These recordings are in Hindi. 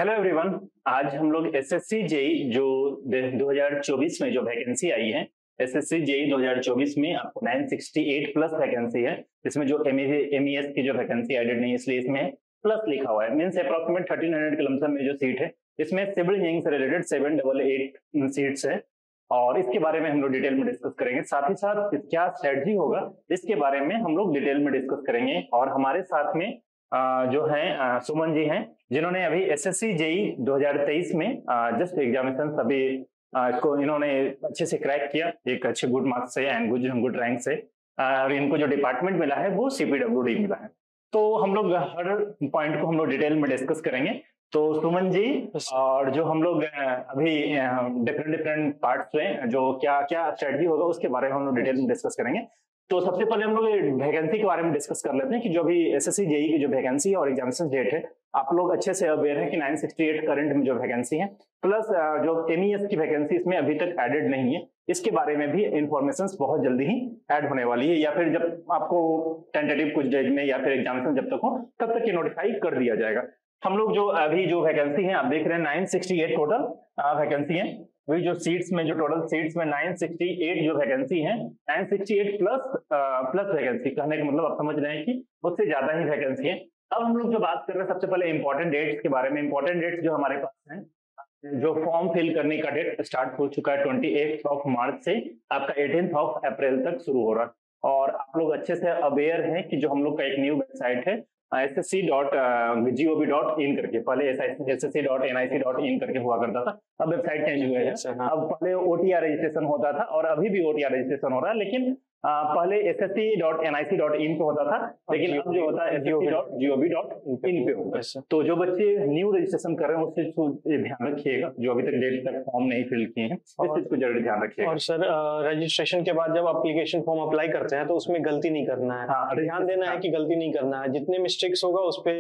Hello everyone. आज हम लोग एसएससी जेई जो 2024 में जो वैकेंसी आई है, एसएससी जेई 2024 में आपको 968 प्लस वैकेंसी है। इसमें जो एमईएस की जो वैकेंसी एडेड नहीं है, इसलिए इसमें प्लस लिखा हुआ है। मींस अप्रॉक्सीमेट 1300 के लमसम में जो सीट है, इसमें सिविल इंजीनियरिंग से रिलेटेड 788 सीट्स है और इसके बारे में हम लोग डिटेल में डिस्कस करेंगे। साथ ही साथ क्या स्ट्रेटजी होगा, इसके बारे में हम लोग डिटेल में डिस्कस करेंगे। और हमारे साथ में जो है सुमन जी हैं, जिन्होंने अभी एसएससी जेई 2023 में जस्ट एग्जामिनेशन अभी इसको इन्होंने अच्छे से क्रैक किया, एक अच्छे गुड मार्क्स से एंड गुड रैंक से। और इनको जो डिपार्टमेंट मिला है वो सीपीडब्ल्यूडी मिला है। तो हम लोग हर पॉइंट को हम लोग डिटेल में डिस्कस करेंगे। तो सुमन जी, और जो हम लोग अभी डिफरेंट पार्ट्स में जो क्या क्या स्ट्रेटजी होगा उसके बारे में हम लोग डिटेल में डिस्कस करेंगे। तो सबसे पहले हम लोग वैकेंसी के बारे में डिस्कस कर लेते हैं कि जो अभी एसएससी जेई की जो वैकेंसी और एग्जामिनेशन डेट है, आप लोग अच्छे से अवेयर हैं कि 968 करंट में जो वैकेंसी है, प्लस जो एमईएस की वैकेंसी इसमें अभी तक एडेड नहीं है। इसके बारे में भी इंफॉर्मेशन बहुत जल्दी ही ऐड होने वाली है, या फिर जब आपको टेंटेटिव कुछ डेज में या फिर एग्जामिनेशन जब तक हो तब तक ये नोटिफाई कर दिया जाएगा। हम लोग जो अभी जो वैकेंसी है आप देख रहे हैं 968 टोटल वैकेंसी है। वही जो सीट्स में जो टोटल सीट्स में 968 जो वैकेंसी है, 968 प्लस वैकेंसी, कहने का मतलब आप समझ रहे हैं कि उससे ज्यादा ही वैकेंसी है। अब हम लोग जो बात कर रहे हैं सबसे पहले इंपॉर्टेंट डेट्स के बारे में। इंपॉर्टेंट डेट्स जो हमारे पास हैं, जो फॉर्म फिल करने का डेट स्टार्ट हो चुका है 28 ऑफ मार्च से आपका 18 ऑफ अप्रैल तक शुरू हो रहा है। और आप लोग अच्छे से अवेयर हैं कि जो हम लोग का एक न्यू वेबसाइट है ssc.gov.in करके, पहले ssc.nic.in करके हुआ करता था, अब वेबसाइट चेंज हुआ है। अब पहले ओटीआर रजिस्ट्रेशन होता था और अभी भी ओटीआर रजिस्ट्रेशन हो रहा है, लेकिन पहले ssc.nic.in पे होता था, लेकिन अब जो होता है ssc.gov.in पे होगा। तो जो बच्चे न्यू रजिस्ट्रेशन कर रहे हैं उससे ध्यान रखिएगा, जो अभी तक डेट तक फॉर्म नहीं फिल किए हैं इस चीज को जरूर ध्यान रखिएगा। और सर, रजिस्ट्रेशन के बाद जब एप्लीकेशन फॉर्म अप्लाई करते हैं तो उसमें गलती नहीं करना है। हाँ, ध्यान देना है कि गलती नहीं करना है। जितने मिस्टेक्स होगा उस पे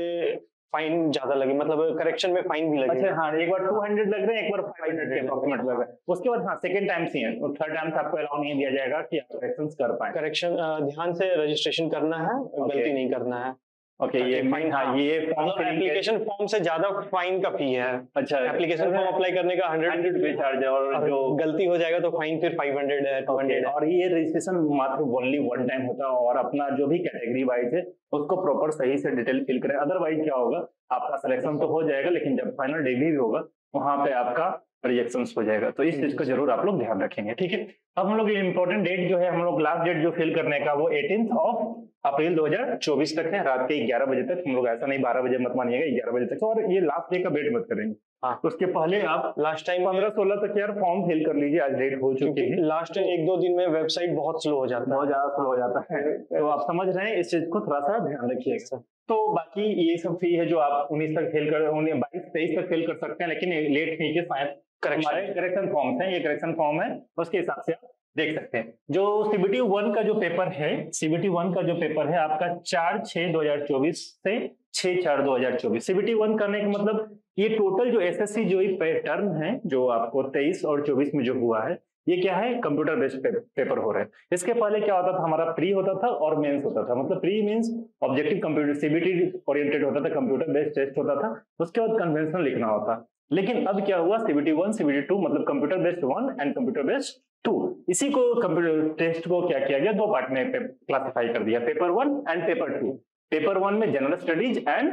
फाइन ज्यादा लगे, मतलब करेक्शन में फाइन भी लगे। अच्छा, हाँ, एक बार 200 लग रहे हैं, एक बार 500 के अप्रोक्सीमेट लग रहा है। उसके बाद हाँ सेकंड टाइम से है, और थर्ड टाइम से आपको अलाउ नहीं दिया जाएगा कि आप करेक्शंस कर पाए। करेक्शन ध्यान से रजिस्ट्रेशन करना है, गलती नहीं करना है। ओके, ये फाइन, हाँ, ये एप्लीकेशन फॉर्म से ज्यादा फाइन का फी है। अच्छा, एप्लीकेशन फॉर्म अप्लाई करने का 100 रुपए चार्ज है, और जो गलती हो जाएगा तो फाइन फिर 500 है, 200 है। और ये रजिस्ट्रेशन मात्र ओनली वन टाइम होता है, और अपना जो भी कैटेगरी वाइज है उसको प्रॉपर सही से डिटेल फिल करें। अदरवाइज क्या होगा, आपका सिलेक्शन तो हो जाएगा, लेकिन जब फाइनल डिग्री होगा वहां पे आपका रिजेक्शन हो जाएगा। तो इस चीज को जरूर आप लोग ध्यान रखेंगे, ठीक है। अब हम लोग इंपॉर्टेंट डेट जो है, हम लोग लास्ट डेट जो फिल करने का वो 18 ऑफ अप्रैल 2024 तक है, रात के 11 बजे तक। हम लोग ऐसा नहीं 12 बजे मत मानिएगा, 11 बजे तक। और ये लास्ट डे का वेट मत करेंगे, हाँ, उसके पहले आप लास्ट टाइम 15-16 तक यार फॉर्म फिल कर लीजिए, आज डेट हो चुकी है। लास्ट 1-2 दिन में वेबसाइट बहुत स्लो हो जाता है, बहुत ज्यादा स्लो हो जाता है। तो आप समझ रहे हैं, इस चीज को थोड़ा सा ध्यान रखिएगा। तो बाकी ये सब फी है जो आप 19 तक फेल कर, 22-23 तक फेल कर सकते हैं, लेकिन लेट फी के साथ करेक्शन फॉर्म्स हैं, ये करेक्शन फॉर्म है, उसके हिसाब से आप देख सकते हैं। जो सीबीटी 1 का जो पेपर है, सीबीटी 1 का जो पेपर है आपका 4/6/2024 से 6/4/2024। सीबीटी 1 करने का मतलब ये टोटल जो एसएससी जो टर्म है जो आपको 23 और 24 में जो हुआ है, ये क्या है, कंप्यूटर बेस्ड पेपर हो रहा है। इसके पहले क्या होता था, हमारा प्री होता था और मेंस होता था। मतलब pre means objective computer CBT oriented होता था, कंप्यूटर बेस्ड टेस्ट होता था, उसके बाद कन्वेंशनल लिखना होता। लेकिन अब क्या हुआ, सीबीटी 1 सीबीटी 2, मतलब computer based 1 and computer based 2, इसी को कंप्यूटर टेस्ट को क्या किया गया, 2 पार्ट में क्लासिफाई कर दिया, पेपर 1 एंड पेपर 2। पेपर 1 में general studies and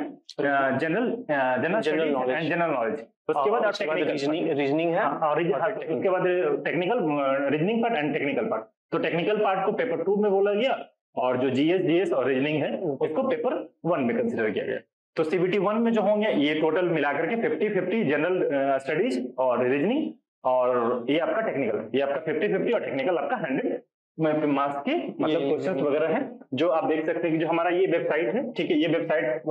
general knowledge, उसके बाद रीजनिंग है, और उसके बाद technical reasoning part and technical part. तो टेक्निकल पार्ट को पेपर 2 में बोला गया, और जो जीएस और रीजनिंग है उसको पेपर 1 में कंसिडर किया गया। तो सीबीटी 1 में जो होंगे ये टोटल मिलाकर के 50-50 जनरल स्टडीज और रीजनिंग, और ये आपका टेक्निकल, ये आपका 50-50 और टेक्निकल आपका 100 मार्क्स के मतलब क्वेश्चंस वगैरह हैं, जो आप देख सकते हैं कि जो हमारा ये वेबसाइट है, ठीक है, ये वेबसाइट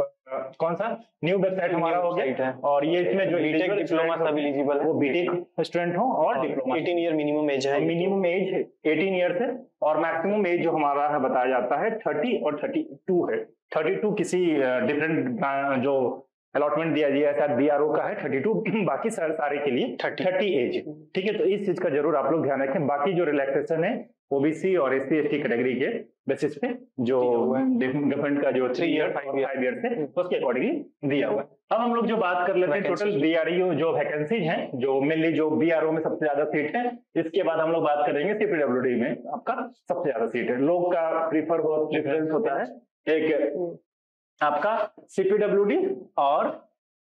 कौन सा न्यू वेबसाइट हमारा हो गया। और ये इसमें जो बीटेक डिप्लोमा सब एलिजिबल है, वो बीटेक स्टूडेंट हो और डिप्लोमा। 18 ईयर मिनिमम एज है, मिनिमम एज 18 ईयर है, और मैक्सिमम एज जो हमारा है बताया जाता है 30 और 32 है। 32 किसी डिफरेंट जो अलॉटमेंट दिया गया है, बीआरओ का है 32, बाकी सारे के लिए 30 एज, ठीक है। तो इस चीज का जरूर आप लोग ध्यान रखें। बाकी जो रिलैक्सेशन है ओबीसी और एससी एसटी कैटेगरी के, बेसिस पे जो गवर्नमेंट का जो 3 ईयर 5 ईयर है उसके अकॉर्डिंगली दिया हुआ है। अब हम लोग जो बात कर लेते हैं टोटल बीआरओ जो वैकेंसीज हैं, जो मेनली जो बीआरओ में सबसे ज्यादा सीट है, इसके बाद हम लोग बात करेंगे सीपीडब्ल्यूडी में आपका सबसे ज्यादा सीट है। लोग का प्रेफरेंस होता है एक आपका सीपीडब्ल्यूडी और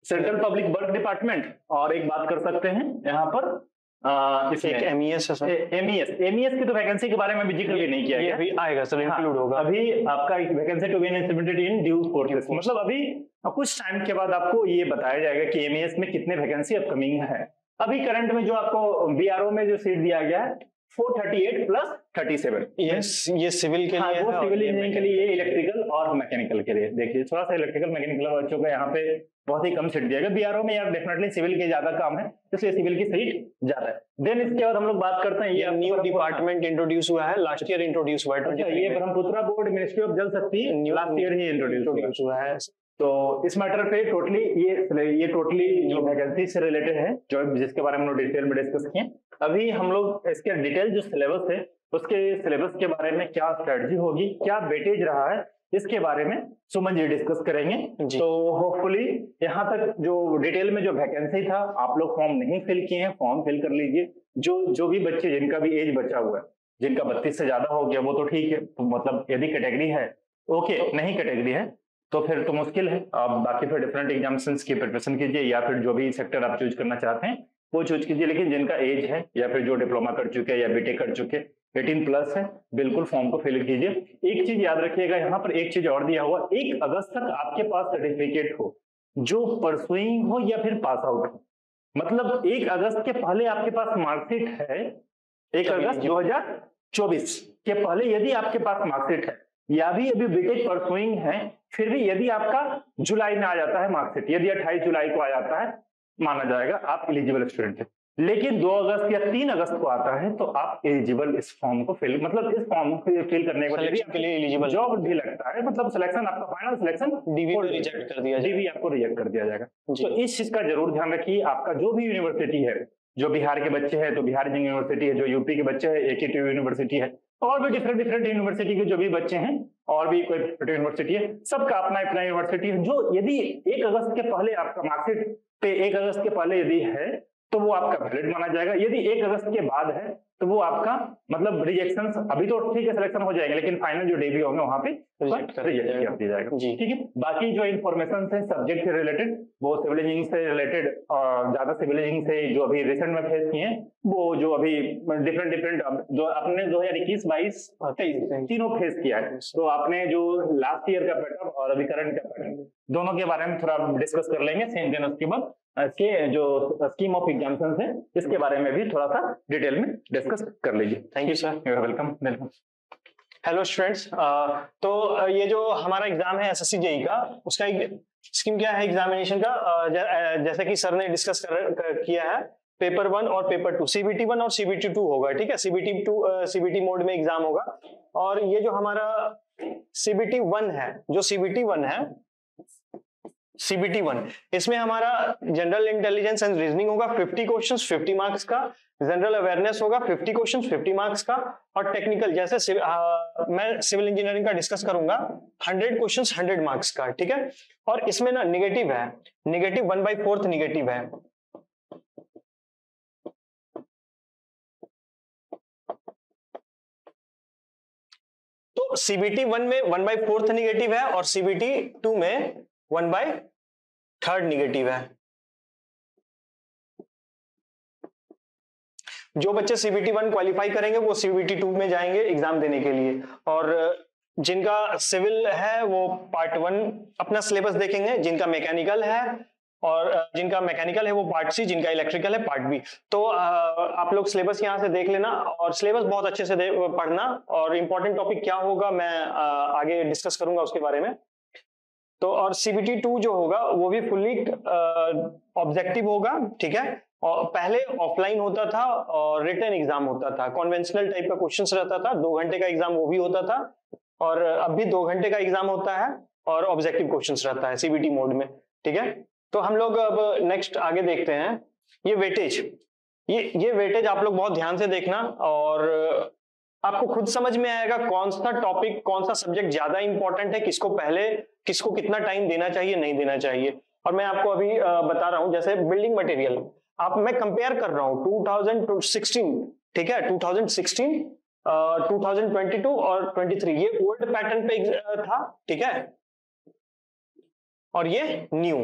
सेंट्रल पब्लिक वर्क डिपार्टमेंट, और एक बात कर सकते हैं यहाँ पर एमईएस एमईएस की तो वैकेंसी के बारे में भी जिक्र भी नहीं किया गया, अभी आएगा सर, इंक्लूड होगा। अभी आपका vacancy to be implemented in due course, मतलब अभी कुछ टाइम के बाद आपको ये बताया जाएगा कि एमईएस में कितने वैकेंसी अपकमिंग है। अभी करंट में जो आपको बीआरओ में जो सीट दिया गया है 438 प्लस 37, ये सिविल के लिए, वो सिविल इंजीनियरिंग के लिए, ये इलेक्ट्रिकल और मैकेनिकल के लिए। देखिए थोड़ा सा इलेक्ट्रिकल मैकेनिकल बच्चों का यहाँ पे बहुत ही कम सीट दिया गया। बीआरओ में यार डेफिनेटली सिविल के ज्यादा काम है, इसलिए सिविल की सीट ज्यादा है। देन इसके बाद हम लोग बात करते हैं, ये न्यू डिपार्टमेंट इंट्रोड्यूस हुआ है, लास्ट ईयर इंट्रोड्यूस हुआ है। ये ब्रह्मपुत्रा बोर्ड मिनिस्ट्री ऑफ जल शक्ति लास्ट ईयर ही इंट्रोड्यूस हुआ है। तो इस मैटर पे टोटली ये टोटली जो वैकेंसी से रिलेटेड है, जो जिसके बारे में हम लोग डिटेल में डिस्कस किए। अभी हम लोग इसके डिटेल जो सिलेबस है उसके सिलेबस के बारे में क्या स्ट्रेटजी होगी, क्या वेटेज रहा है, इसके बारे में सुमन जी डिस्कस करेंगे। तो होपफुली यहाँ तक जो डिटेल में जो वैकेंसी था, आप लोग फॉर्म नहीं फिल किए हैं, फॉर्म फिल कर लीजिए। जो भी बच्चे जिनका भी एज बचा हुआ है, जिनका 32 से ज्यादा हो गया वो तो ठीक है, तो मतलब यदि कैटेगरी है ओके, नहीं कैटेगरी है तो फिर तो मुश्किल है। आप बाकी फिर डिफरेंट एग्जामिनेशंस की प्रिपरेशन कीजिए, या फिर जो भी सेक्टर आप चूज करना चाहते हैं वो चूज कीजिए। लेकिन जिनका एज है या फिर जो डिप्लोमा कर चुके हैं या बीटेक कर चुके 18 प्लस है, बिल्कुल फॉर्म को फिल कीजिए। एक चीज याद रखिएगा, यहाँ पर एक चीज और दिया हुआ, 1 अगस्त तक आपके पास सर्टिफिकेट हो जो परसुइंग हो या फिर पास आउट हो। मतलब 1 अगस्त के पहले आपके पास मार्कशीट है, 1 अगस्त 2024 के पहले यदि आपके पास मार्कशीट है, या भी अभी बीटेक परसुइंग है, फिर भी यदि आपका जुलाई में आ जाता है मार्कशीट, यदि 28 जुलाई को आ जाता है, माना जाएगा आप एलिजिबल स्टूडेंट है। लेकिन 2 अगस्त या 3 अगस्त को आता है तो आप एलिजिबल इस फॉर्म को फिल, मतलब इस फॉर्म को फिल करने के बाद एलिजिबल जॉब भी लगता है, मतलब सिलेक्शन आपका फाइनल सिलेक्शन डीवी रिजेक्ट कर दिया, डीवी आपको रिजेक्ट कर दिया जाएगा। तो इस चीज का जरूर ध्यान रखिए। आपका जो भी यूनिवर्सिटी है, जो बिहार के बच्चे हैं तो बिहार यूनिवर्सिटी है, जो यूपी के बच्चे हैं AKTU यूनिवर्सिटी है, और भी डिफरेंट यूनिवर्सिटी के जो भी बच्चे हैं, और भी कोई यूनिवर्सिटी है, सबका अपना अपना यूनिवर्सिटी है। जो यदि 1 अगस्त के पहले आपका मार्कशीट पे 1 अगस्त के पहले यदि है तो वो आपका वैलिड माना जाएगा। यदि 1 अगस्त के बाद है तो वो आपका मतलब रिजेक्शन, अभी तो ठीक है सिलेक्शन हो जाएगा, लेकिन फाइनल जो डेब्यू होंगे वहां पे रिजेक्ट कर दिया जाएगा। ठीक है। बाकी जो इन्फॉर्मेशन है सब्जेक्ट से रिलेटेड, वो सिविल इंजीनियरिंग से रिलेटेड, और ज्यादा सिविल इंजीनियरिंग से जो अभी रिसेंट में फेस किए हैं, वो जो अभी डिफरेंट जो आपने 2021, 22, 23 तीनों फेस किया है, तो आपने जो लास्ट ईयर का पैटर्न और अभी करंट का पैटर्न दोनों के बारे में थोड़ा डिस्कस कर लेंगे। सेम दिन उसके बाद इसके जो स्कीम ऑफ एग्जामिनेशंस है इसके बारे में भी थोड़ा सा डिटेल में डिस्कस कर लीजिए। Thank you sir. Welcome. Hello students, तो ये जो हमारा एग्जाम है एसएससी जेईई का, उसका एक स्कीम क्या है एग्जामिनेशन का, जैसे कि सर ने डिस्कस किया है, पेपर 1 और पेपर 2, CBT 1 और CBT 2 होगा। ठीक है, CBT मोड में एग्जाम होगा। और ये जो हमारा CBT 1 है, जो CBT 1 है, CBT 1, इसमें हमारा जनरल इंटेलिजेंस एंड रीजनिंग होगा 50 क्वेश्चंस 50 मार्क्स का, जनरल अवेयरनेस होगा 50 क्वेश्चंस 50 मार्क्स का, और टेक्निकल जैसे मैं सिविल इंजीनियरिंग का डिस्कस करूंगा 100 क्वेश्चंस 100 मार्क्स का। ठीक है। और इसमें ना निगेटिव है, निगेटिव 1/4 निगेटिव है। तो CBT 1 में 1/4 निगेटिव है और CBT 2 में 1/3 निगेटिव है। जो बच्चे CBT 1 क्वालिफाई करेंगे वो CBT 2 में जाएंगे एग्जाम देने के लिए, और जिनका सिविल है वो पार्ट 1 अपना सिलेबस देखेंगे, जिनका मैकेनिकल है और जिनका मैकेनिकल है वो पार्ट सी, जिनका इलेक्ट्रिकल है पार्ट बी। तो आप लोग सिलेबस यहाँ से देख लेना और सिलेबस बहुत अच्छे से पढ़ना, और इम्पोर्टेंट टॉपिक क्या होगा मैं आगे डिस्कस करूंगा उसके बारे में। तो और CBT 2 जो होगा वो भी फुल्ली ऑब्जेक्टिव होगा। ठीक है। और पहले ऑफलाइन होता था और रिटन एग्जाम होता था, कन्वेंशनल टाइप का क्वेश्चंस रहता था, 2 घंटे का एग्जाम वो भी होता था, और अब भी 2 घंटे का एग्जाम होता है और ऑब्जेक्टिव क्वेश्चंस रहता है CBT मोड में। ठीक है। तो हम लोग अब नेक्स्ट आगे देखते हैं। ये वेटेज, ये वेटेज आप लोग बहुत ध्यान से देखना, और आपको खुद समझ में आएगा कौन सा टॉपिक, कौन सा सब्जेक्ट ज्यादा इंपॉर्टेंट है, किसको पहले, किसको कितना टाइम देना चाहिए, नहीं देना चाहिए। और मैं आपको अभी बता रहा हूं, जैसे बिल्डिंग मटेरियल, मैं कंपेयर कर रहा हूं 2016, ठीक है, 2016, 2022 और 23, ये ओल्ड पैटर्न पे था, ठीक है, और ये न्यू।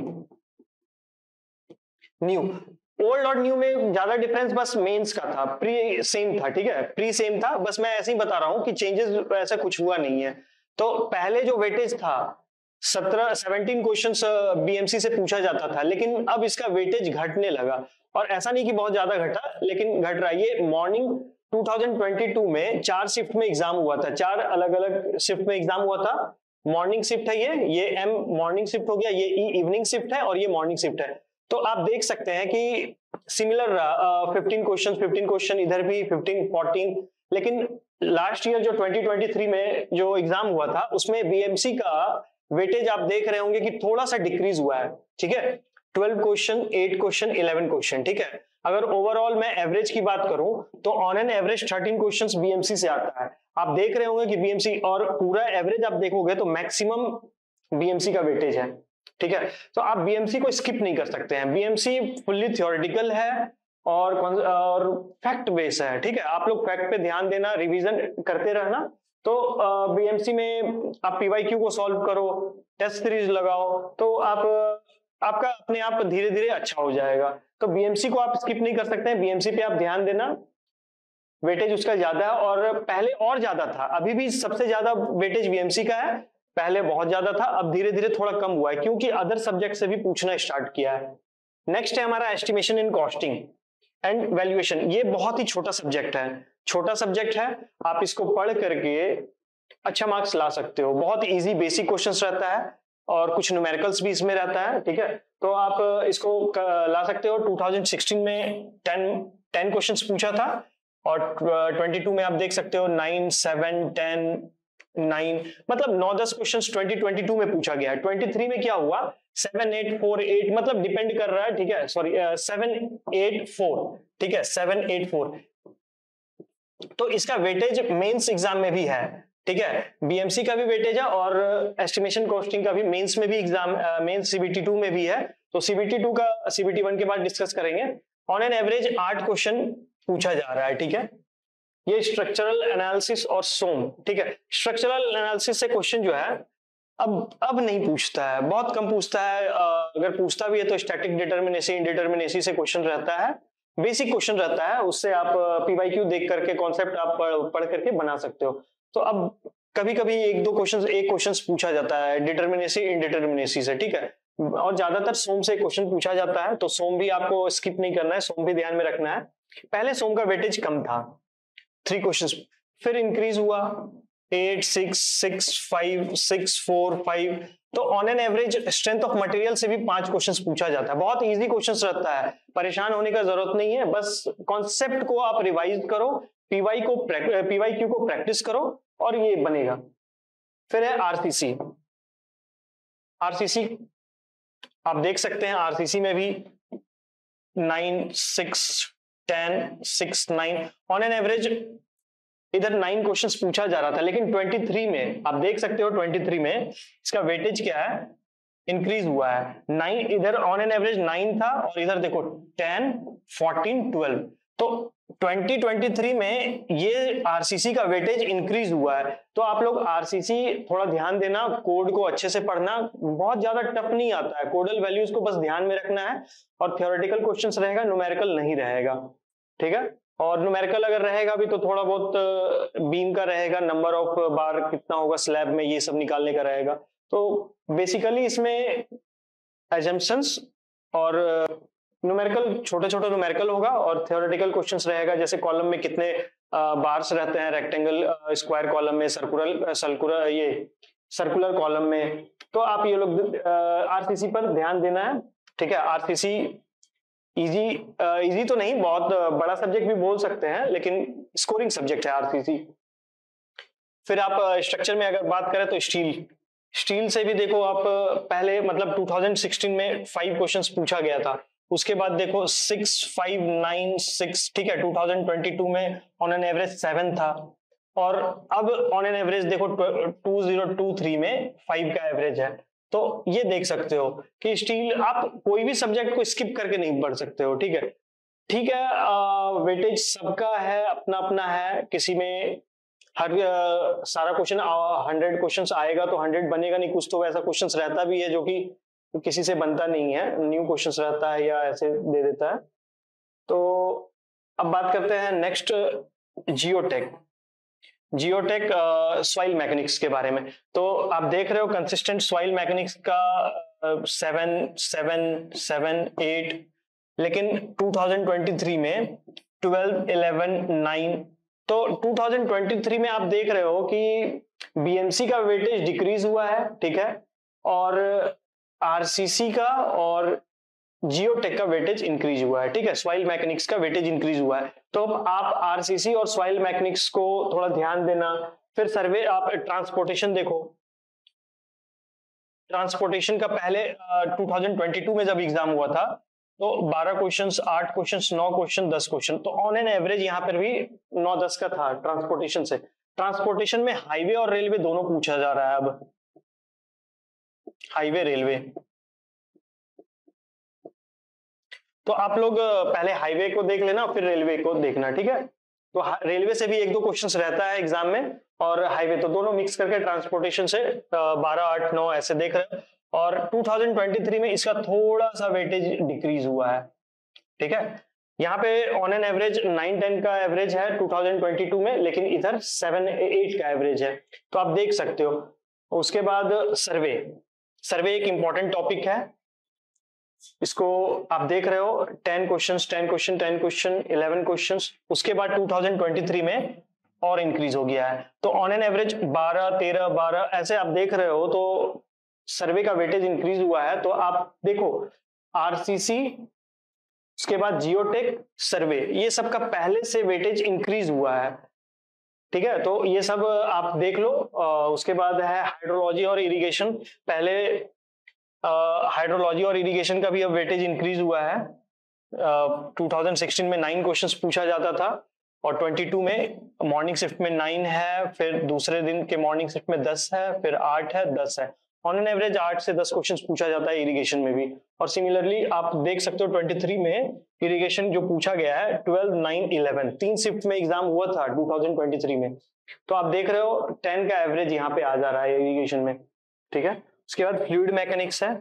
ओल्ड और न्यू में ज्यादा डिफरेंस बस मेंस का था, प्री सेम था, ठीक है, प्री सेम था, बस मैं ऐसे ही बता रहा हूं कि चेंजेस ऐसा कुछ हुआ नहीं है। तो पहले जो वेटेज था 17 क्वेश्चंस बीएमसी से पूछा जाता था, लेकिन अब इसका वेटेज घटने लगा, और ऐसा नहीं कि बहुत ज्यादा घटा, लेकिन घट रहा है। ये मॉर्निंग 2022 में 4 शिफ्ट में एग्जाम हुआ था, 4 अलग अलग शिफ्ट में एग्जाम हुआ था। मॉर्निंग शिफ्ट है ये एम मॉर्निंग शिफ्ट हो गया, ये ई इवनिंग शिफ्ट है, और ये मॉर्निंग शिफ्ट है। तो आप देख सकते हैं कि सिमिलर 15 क्वेश्चन इधर भी 15, 14, लेकिन लास्ट ईयर जो 2023 में जो एग्जाम हुआ था उसमें बीएमसी का वेटेज आप देख रहे होंगे कि थोड़ा सा डिक्रीज हुआ है, ठीक है, 12 क्वेश्चन, 8 क्वेश्चन, 11 क्वेश्चन, ठीक है। अगर ओवरऑल मैं एवरेज की बात करूं तो on an average 13 questions BMC से आता है। आप देख रहे होंगे कि बीएमसी, और पूरा एवरेज आप देखोगे तो मैक्सिमम बीएमसी का वेटेज है, ठीक है। तो आप बीएमसी को स्किप नहीं कर सकते हैं, बीएमसी फुल्ली थ्योरेटिकल है और फैक्ट बेस है, ठीक है। आप लोग फैक्ट पे ध्यान देना, रिवीजन करते रहना। तो बीएमसी में आप पीवाईक्यू को सॉल्व करो, टेस्ट सीरीज लगाओ, तो आपका अपने आप धीरे धीरे अच्छा हो जाएगा। तो बीएमसी को आप स्किप नहीं कर सकते हैं, बीएमसी पे आप ध्यान देना, वेटेज उसका ज्यादा है, और पहले और ज्यादा था, अभी भी सबसे ज्यादा वेटेज बीएमसी का है, पहले बहुत ज्यादा था, अब धीरे धीरे थोड़ा कम हुआ है क्योंकि अदर सब्जेक्ट से भी पूछना स्टार्ट किया है। नेक्स्ट है हमारा estimation in costing and valuation. ये बहुत ही छोटा सब्जेक्ट है, आप इसको पढ़ करके अच्छा मार्क्स ला सकते हो। बहुत इजी बेसिक क्वेश्चंस रहता है और कुछ न्यूमेरिकल्स भी इसमें रहता है, ठीक है। तो आप इसको ला सकते हो। 2016 में 10 क्वेश्चंस पूछा था, और 22 में आप देख सकते हो 9, 7, 10, 9, मतलब 9-10 क्वेश्चंस 2022 में पूछा गया है। 23 में क्या हुआ, 7, 8, 4, 8, मतलब डिपेंड कर रहा है, ठीक है, सॉरी 7, 8, 4, ठीक है, 7, 8, 4। तो इसका वेटेज मेंस एग्जाम में भी है, ठीक है, बीएमसी का भी वेटेज है और एस्टिमेशन कॉस्टिंग का भी मेंस में भी एग्जाम, मेंस सीबीटी 2 में भी है। तो सीबीटी 2 का सीबीटी 1 के बाद डिस्कस करेंगे। ऑन एन एवरेज 8 क्वेश्चन पूछा जा रहा है, ठीक है। ये स्ट्रक्चरल एनालिसिस और सोम, ठीक है। स्ट्रक्चरल एनालिसिस से क्वेश्चन जो है अब नहीं पूछता है, बहुत कम पूछता है, अगर पूछता भी है तो स्टैटिक डिटर्मिनेसी, इंडिटर्मिनेसी से क्वेश्चन रहता है, बेसिक क्वेश्चन रहता है, उससे आप पीवाईक्यू देख करके कॉन्सेप्ट आप पढ़ करके बना सकते हो। तो अब कभी कभी एक क्वेश्चन पूछा जाता है डिटर्मिनेसी, इंडिटर्मिनेसी से, ठीक है, और ज्यादातर सोम से क्वेश्चन पूछा जाता है, तो सोम भी आपको स्किप नहीं करना है, सोम भी ध्यान में रखना है। पहले सोम का वेटेज कम था, 3 क्वेश्चंस, फिर इंक्रीज हुआ 8, 6, 6, 5, 6, 4, 5। तो on an average strength of material से भी 5 क्वेश्चंस पूछा जाता है। बहुत इजी क्वेश्चंस रहता है, परेशान होने का जरूरत नहीं है, बस कॉन्सेप्ट को आप रिवाइज करो, पीवाईक्यू को प्रैक्टिस करो और ये बनेगा। फिर है आरसीसी आप देख सकते हैं, आरसीसी में भी 9, 6, 10, 6, 9 ऑन एन एवरेज इधर 9 क्वेश्चंस पूछा जा रहा था, लेकिन 23 में आप देख सकते हो 23 में इसका वेटेज क्या है, इंक्रीज हुआ है। 9 इधर ऑन एन एवरेज 9 था, और इधर देखो 10, 14, 12। तो 2023 में ये आरसीसी का वेटेज इंक्रीज हुआ है। तो आप लोग आरसीसी थोड़ा ध्यान देना, कोड को अच्छे से पढ़ना, बहुत ज्यादा टफ नहीं आता है, कोडल वैल्यूज को बस ध्यान में रखना है, और थ्योरेटिकल क्वेश्चंस रहेगा, न्यूमेरिकल नहीं रहेगा, ठीक है। और न्यूमेरिकल अगर रहेगा भी तो थोड़ा बहुत बीम का रहेगा, नंबर ऑफ बार कितना होगा स्लैब में, ये सब निकालने का रहेगा। तो बेसिकली इसमें एजम्पशंस और न्यूमेरिकल, छोटे छोटे न्यूमेरिकल होगा, और थ्योरेटिकल क्वेश्चंस रहेगा, जैसे कॉलम में कितने बार्स रहते हैं, रेक्टेंगल, स्क्वायर कॉलम में, सर्कुलर कॉलम में। तो आप ये लोग आरसीसी पर ध्यान देना है, ठीक है। आरसीसी इजी तो नहीं, बहुत बड़ा सब्जेक्ट भी बोल सकते हैं, लेकिन स्कोरिंग सब्जेक्ट है आरसीसी। फिर आप स्ट्रक्चर में अगर बात करें तो स्टील से भी देखो आप, पहले मतलब 2016 में 5 क्वेश्चंस पूछा गया था, उसके बाद देखो 6, 5, 9, 6, ठीक है। 2022 में ऑन एन एवरेज 7 था, और अब ऑन एन एवरेज देखो 2023 में 5 का एवरेज है। तो ये देख सकते हो कि स्टील आप कोई भी सब्जेक्ट को स्किप करके नहीं पढ़ सकते हो। ठीक है, ठीक है, वेटेज सबका है, अपना अपना है, किसी में हर सारा क्वेश्चन 100 क्वेश्चंस आएगा तो 100 बनेगा नहीं, कुछ तो ऐसा क्वेश्चंस रहता भी है जो कि किसी से बनता नहीं है, न्यू क्वेश्चंस रहता है या ऐसे दे देता है। तो अब बात करते हैं नेक्स्ट जियोटेक सॉइल मैकेनिक्स के बारे में। तो आप देख रहे हो कंसिस्टेंट सॉइल मैकेनिक्स का 7, 7, 7, 8, लेकिन 2023 में 12, 11, 9। तो 2023 में आप देख रहे हो कि बीएमसी का वेटेज डिक्रीज हुआ है, ठीक है, और आरसीसी का और जियोटेक का वेटेज इंक्रीज हुआ है। ठीक है, सॉइल मैकेनिक्स का वेटेज इंक्रीज हुआ है। तो अब आप आरसीसी और सॉइल मैकेनिक्स को थोड़ा ध्यान देना। फिर सर्वे, आप ट्रांसपोर्टेशन देखो, ट्रांसपोर्टेशन का पहले 2022 में जब एग्जाम हुआ था तो 12 क्वेश्चंस, 8 क्वेश्चंस, 9 क्वेश्चन, 10 क्वेश्चन, तो ऑन एन एवरेज यहाँ पर भी 9-10 का था ट्रांसपोर्टेशन से। ट्रांसपोर्टेशन में हाईवे और रेलवे दोनों पूछा जा रहा है। अब हाईवे, रेलवे, तो आप लोग पहले हाईवे को देख लेना फिर रेलवे को देखना। ठीक है, तो रेलवे से भी 1-2 क्वेश्चंस रहता है एग्जाम में, और हाईवे, तो दोनों मिक्स करके ट्रांसपोर्टेशन से 12, 8, 9 ऐसे देख रहे हैं। और 2023 में इसका थोड़ा सा वेटेज डिक्रीज हुआ है। ठीक है, यहाँ पे ऑन एन एवरेज 9-10 का एवरेज है 2022 में, लेकिन इधर 7-8 का एवरेज है, तो आप देख सकते हो। उसके बाद सर्वे एक इंपॉर्टेंट टॉपिक है, इसको आप देख रहे हो 10 क्वेश्चंस, 10 क्वेश्चन, 10 क्वेश्चन, 11 क्वेश्चंस। उसके बाद 2023 में और इंक्रीज हो गया है, तो ऑन एन एवरेज 12, 13, 12 ऐसे आप देख रहे हो। तो सर्वे का वेटेज इंक्रीज हुआ है। तो आप देखो आरसीसी, उसके बाद जियोटेक, सर्वे, ये सब का पहले से वेटेज इंक्रीज हुआ है। ठीक है, तो ये सब आप देख लो। उसके बाद है हाइड्रोलॉजी और इरिगेशन। पहले हाइड्रोलॉजी और इरिगेशन का भी अब वेटेज इंक्रीज हुआ है। 2016 में 9 क्वेश्चंस पूछा जाता था, और 22 में मॉर्निंग शिफ्ट में 9 है, फिर दूसरे दिन के मॉर्निंग शिफ्ट में 10 है, फिर 8 है, 10 है। ऑन एन एवरेज 8 से 10 क्वेश्चंस पूछा जाता है इरिगेशन में भी। और सिमिलरली आप देख सकते हो 23 में इरिगेशन जो पूछा गया है 12, 9, 11, 3 शिफ्ट में एग्जाम हुआ था 2023 में। तो आप देख रहे हो 10 का एवरेज यहाँ पे आ जा रहा है इरिगेशन में। ठीक है, उसके बाद फ्लूइड मैकेनिक्स है।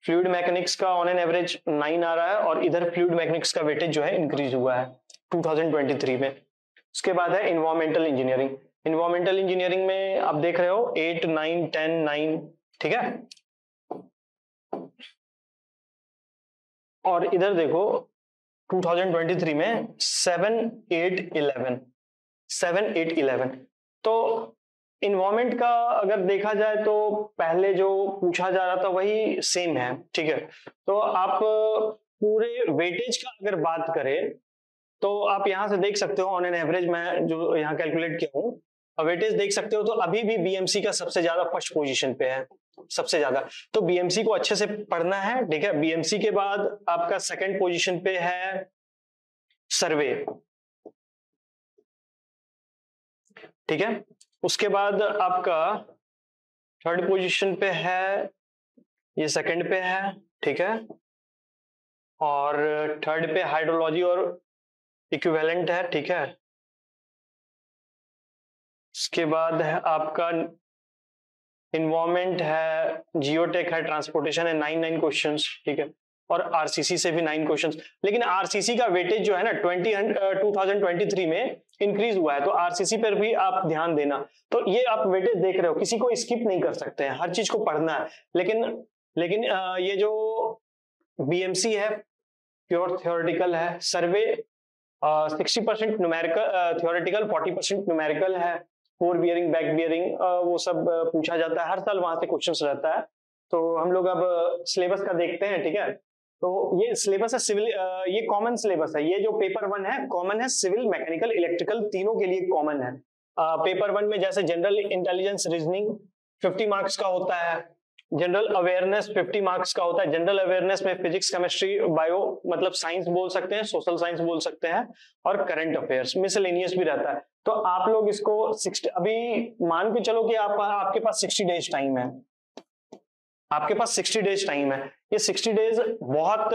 फ्लूइड मैकेनिक्स का ऑन एन एवरेज 9 आ रहा है, और इधर फ्लूइड मैकेनिक्स का वेटेज जो है इंक्रीज हुआ है 2023 में। उसके बाद है इन्वायरमेंटल इंजीनियरिंग। इन्वायरमेंटल इंजीनियरिंग में आप देख रहे हो 8, 9, 10, 9। ठीक है, और इधर देखो 2023 में 7, 8, 11, 7, 8, 11। तो इन्वायरमेंट का अगर देखा जाए तो पहले जो पूछा जा रहा था वही सेम है। ठीक है, तो आप पूरे वेटेज का अगर बात करें तो आप यहां से देख सकते हो ऑन एन एवरेज, मैं जो यहाँ कैलकुलेट किया हूँ वेटेज देख सकते हो, तो अभी भी बीएमसी का सबसे ज्यादा फर्स्ट पोजीशन पे है, सबसे ज्यादा। तो बीएमसी को अच्छे से पढ़ना है। ठीक है, बीएमसी के बाद आपका सेकंड पोजीशन पे है सर्वे। ठीक है, उसके बाद आपका थर्ड पोजीशन पे है, ये सेकंड पे है। ठीक है, और थर्ड पे हाइड्रोलॉजी और इक्विवेलेंट है। ठीक है, उसके बाद है आपका इन्वायरमेंट है, जियोटेक है, ट्रांसपोर्टेशन है, 9 क्वेश्चंस। ठीक है, और आरसीसी से भी 9 क्वेश्चंस। लेकिन आरसीसी का वेटेज जो है ना 2023 में इंक्रीज हुआ है, तो आरसीसी पर भी आप ध्यान देना। तो ये आप वेटेज देख रहे हो, किसी को स्किप नहीं कर सकते हैं, हर चीज को पढ़ना है। लेकिन ये जो बीएमसी है प्योर थ्योरेटिकल है, सर्वे 60% न्यूमेरिकल थ्योरेटिकल, 40% न्यूमेरिकल है। फोर बियरिंग, बैक बियरिंग, वो सब पूछा जाता है, हर साल वहां से क्वेश्चंस रहता है। तो हम लोग अब सिलेबस का देखते हैं। ठीक है, तो ये सिलेबस है सिविल, ये कॉमन सिलेबस है। ये जो पेपर 1 है कॉमन है, सिविल, मैकेनिकल, इलेक्ट्रिकल तीनों के लिए कॉमन है। पेपर 1 में जैसे जनरल इंटेलिजेंस, रीजनिंग 50 मार्क्स का होता है, जनरल अवेयरनेस 50 मार्क्स का होता है। जनरल अवेयरनेस में फिजिक्स, केमिस्ट्री, बायो मतलब साइंस बोल सकते हैं, सोशल साइंस बोल सकते हैं, और करंट अफेयर्स मिसलेनियस भी रहता है। तो आप लोग इसको 60, अभी मान के चलो कि आपके पास 60 डेज टाइम है, आपके पास 60 डेज टाइम है। ये 60 डेज बहुत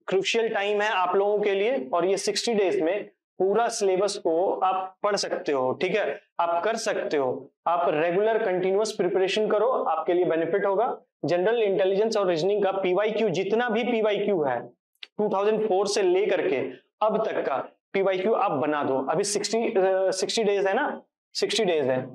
क्रूशियल टाइम है आप लोगों के लिए, और ये 60 डेज में पूरा सिलेबस को आप पढ़ सकते हो, ठीक है, आप कर सकते हो। आप रेगुलर कंटिन्यूअस प्रिपरेशन करो, आपके लिए बेनिफिट होगा। जनरल इंटेलिजेंस और रीजनिंग का पीवाईक्यू, जितना भी पीवाईक्यू है 2004 से लेकर के अब तक का पीवाईक्यू आप बना दो। अभी 60 डेज है ना, 60 डेज है,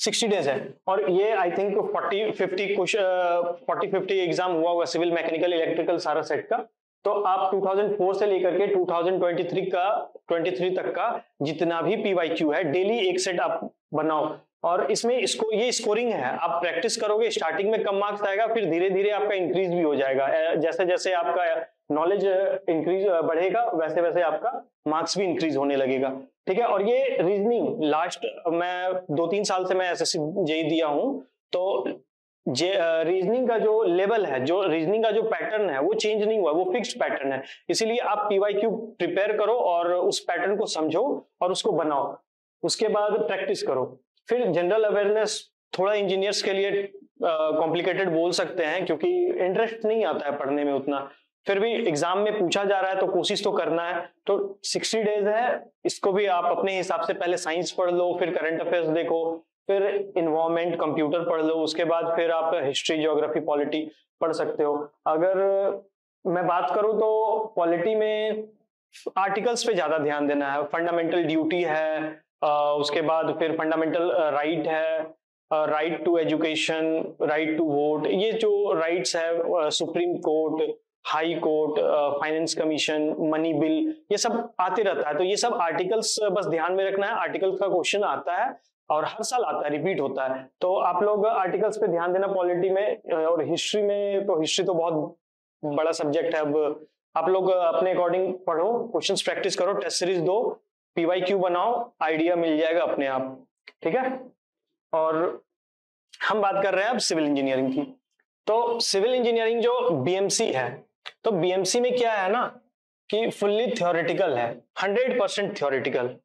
60 डेज है, और ये आई थिंक 40-50 एग्जाम हुआ होगा, सिविल, मैकेनिकल, इलेक्ट्रिकल, सारा सेट का। तो आप 2004 से लेकर के 2023 तक का जितना भी पीवाईक्यू है, डेली एक सेट आप बनाओ, और इसमें इसको ये स्कोरिंग है, आप प्रैक्टिस करोगे, स्टार्टिंग में कम मार्क्स आएगा, फिर धीरे धीरे आपका इंक्रीज भी हो जाएगा। जैसे जैसे आपका नॉलेज इंक्रीज बढ़ेगा, वैसे वैसे आपका मार्क्स भी इंक्रीज होने लगेगा, ठीक है। और ये रीजनिंग लास्ट मैं 2-3 साल से मैं एसएससी जेईई दिया हूं, तो रीजनिंग का जो लेवल है, जो रीजनिंग का जो पैटर्न है, वो चेंज नहीं हुआ, वो फिक्स्ड पैटर्न है। इसीलिए आप पीवाईक्यू प्रिपेयर करो और उस पैटर्न को समझो और उसको बनाओ, उसके बाद प्रैक्टिस करो। फिर जनरल अवेयरनेस थोड़ा इंजीनियर्स के लिए कॉम्प्लिकेटेड बोल सकते हैं, क्योंकि इंटरेस्ट नहीं आता है पढ़ने में उतना, फिर भी एग्जाम में पूछा जा रहा है तो कोशिश तो करना है। तो 60 डेज है, इसको भी आप अपने हिसाब से पहले साइंस पढ़ लो, फिर करंट अफेयर्स देखो, फिर इन्वायरमेंट, कंप्यूटर पढ़ लो, उसके बाद फिर आप हिस्ट्री, ज्योग्राफी, पॉलिटी पढ़ सकते हो। अगर मैं बात करूं तो पॉलिटी में आर्टिकल्स पे ज्यादा ध्यान देना है, फंडामेंटल ड्यूटी है, उसके बाद फिर फंडामेंटल राइट है, right to education, right to vote, ये जो राइट्स है, supreme court, high court, finance commission, money bill, ये सब आते रहता है। तो ये सब आर्टिकल्स बस ध्यान में रखना है, आर्टिकल्स का क्वेश्चन आता है और हर साल आता है, रिपीट होता है। तो आप लोग आर्टिकल्स पे ध्यान देना पॉलिटी में। और हिस्ट्री में तो हिस्ट्री तो बहुत बड़ा सब्जेक्ट है। अब आप लोग अपने अकॉर्डिंग पढ़ो, क्वेश्चंस प्रैक्टिस करो, टेस्ट सीरीज दो, पीवाईक्यू बनाओ, आइडिया मिल जाएगा अपने आप, ठीक है। और हम बात कर रहे हैं अब सिविल इंजीनियरिंग की। तो सिविल इंजीनियरिंग जो बीएमसी है, तो बीएमसी में क्या है ना कि फुल्ली थ्योरेटिकल है, 100% थ्योरेटिकल।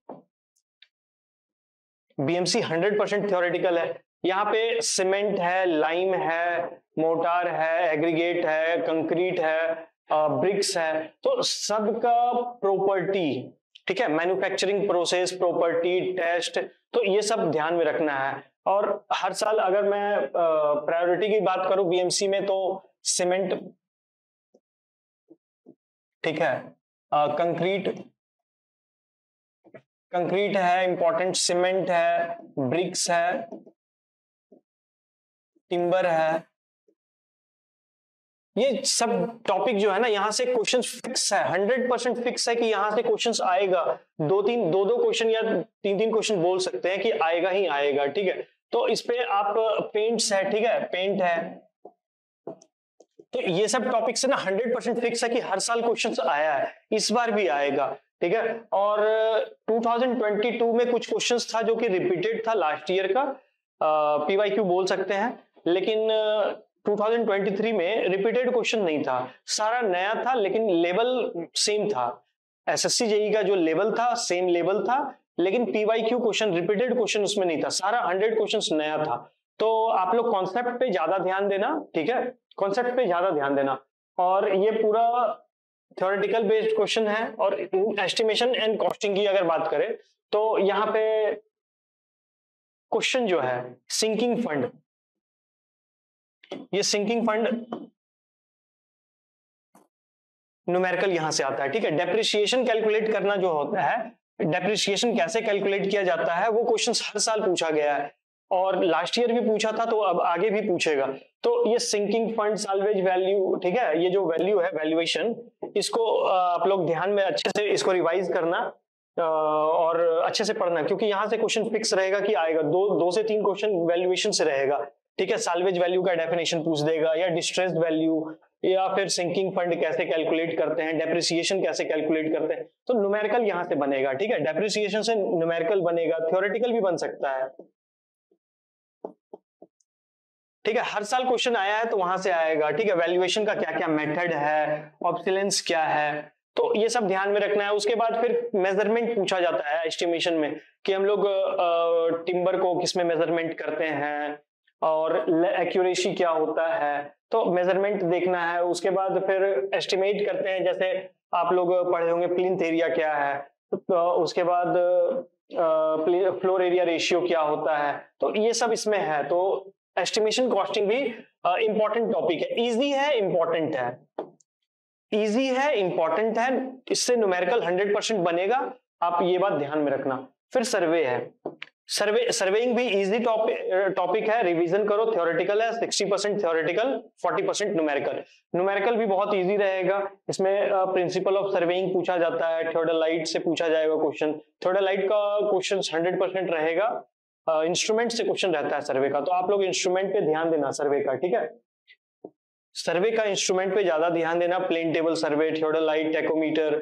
बीएमसी 100% थ्योरेटिकल है। यहाँ पे सीमेंट है, लाइम है, मोटार है, एग्रीगेट है, कंक्रीट है, ब्रिक्स है, तो सबका प्रॉपर्टी, ठीक है, मैन्युफैक्चरिंग प्रोसेस, प्रॉपर्टी, टेस्ट, तो ये सब ध्यान में रखना है। और हर साल अगर मैं प्रायोरिटी की बात करूं बीएमसी में, तो सीमेंट, ठीक है, कंक्रीट है इंपॉर्टेंट, सीमेंट है, ब्रिक्स है, टिम्बर है, ये सब टॉपिक जो है ना, यहाँ से क्वेश्चन फिक्स है, 100% फिक्स है कि यहाँ से क्वेश्चन आएगा। दो क्वेश्चन या 3 क्वेश्चन बोल सकते हैं कि आएगा ही आएगा, ठीक है। तो इस पे आप पेंट्स है, ठीक है, पेंट है, तो ये सब टॉपिक्स है ना 100% फिक्स है कि हर साल क्वेश्चन आया है, इस बार भी आएगा, ठीक है। और 2022 में कुछ क्वेश्चंस था जो कि रिपीटेड था लास्ट ईयर का, पीवाईक्यू बोल सकते हैं, लेकिन 2023 में रिपीटेड क्वेश्चन नहीं था, सारा नया था, लेकिन लेवल सेम था। एसएससी जेईई का जो लेवल था सेम लेवल था, लेकिन पीवाईक्यू क्वेश्चन, रिपीटेड क्वेश्चन उसमें नहीं था, सारा 100 क्वेश्चन नया था। तो आप लोग कॉन्सेप्ट पे ज्यादा ध्यान देना, ठीक है, कॉन्सेप्ट पे ज्यादा ध्यान देना। और ये पूरा थ्योरेटिकल बेस्ड क्वेश्चन है। और एस्टिमेशन एंड कॉस्टिंग की अगर बात करें तो यहाँ पे क्वेश्चन जो है सिंकिंग फंड, ये सिंकिंग फंड न्यूमेरिकल यहां से आता है, ठीक है। डेप्रिसिएशन कैलकुलेट करना जो होता है, डेप्रिसिएशन कैसे कैलकुलेट किया जाता है, वो क्वेश्चन हर साल पूछा गया है, और लास्ट ईयर भी पूछा था, तो अब आगे भी पूछेगा। तो ये सिंकिंग फंड, साल्वेज वैल्यू, ठीक है, ये जो वैल्यू है, वैल्यूएशन, इसको आप लोग ध्यान में अच्छे से इसको रिवाइज करना और अच्छे से पढ़ना, क्योंकि यहाँ से क्वेश्चन फिक्स रहेगा कि आएगा। 2 से 3 क्वेश्चन वैल्यूएशन से रहेगा, ठीक है। साल्वेज वैल्यू का डेफिनेशन पूछ देगा, या डिस्ट्रेस्ड वैल्यू, या फिर सिंकिंग फंड कैसे कैलकुलेट करते हैं, डेप्रिसिएशन कैसे कैलकुलेट करते हैं। तो न्यूमेरिकल यहाँ से बनेगा, ठीक है, डेप्रिसिएशन से न्यूमेरिकल बनेगा, थ्योरेटिकल भी बन सकता है। ठीक है, हर साल क्वेश्चन आया है तो वहां से आएगा। ठीक है, वैल्यूएशन का क्या क्या मेथड है, ऑब्सिलेंस क्या है, तो ये सब ध्यान में रखना है। उसके बाद फिर मेजरमेंट पूछा जाता है एस्टिमेशन में कि हम लोग टिम्बर को किसमें मेजरमेंट करते हैं और एक्यूरेसी क्या होता है, तो मेजरमेंट देखना है। उसके बाद फिर एस्टिमेट करते हैं, जैसे आप लोग पढ़े होंगे प्लिंथ एरिया क्या है, तो उसके बाद फ्लोर एरिया रेशियो क्या होता है, तो ये सब इसमें है। तो एस्टिमेशन कॉस्टिंग भी इंपॉर्टेंट टॉपिक है, इजी है, इंपॉर्टेंट है, इजी है, इंपॉर्टेंट है, इससे न्यूमेरिकल 100% बनेगा, आप ये बात ध्यान में रखना। फिर सर्वे है, सर्वेइंग भी इजी टॉपिक है, रिवीजन करो, थ्योरेटिकल है, 60% थ्योरेटिकल, 40% न्यूमेरिकल। न्यूमेरिकल भी बहुत इजी रहेगा, इसमें प्रिंसिपल ऑफ सर्वेइंग पूछा जाता है, थियोडोलाइट से पूछा जाएगा क्वेश्चन, थियोडोलाइट का क्वेश्चन 100% रहेगा, इंस्ट्रूमेंट से क्वेश्चन रहता है सर्वे का, तो आप लोग इंस्ट्रूमेंट पे ध्यान देना सर्वे का। ठीक है, सर्वे का इंस्ट्रूमेंट पे ज्यादा ध्यान देना, plane table survey, theodolite, tacheometer,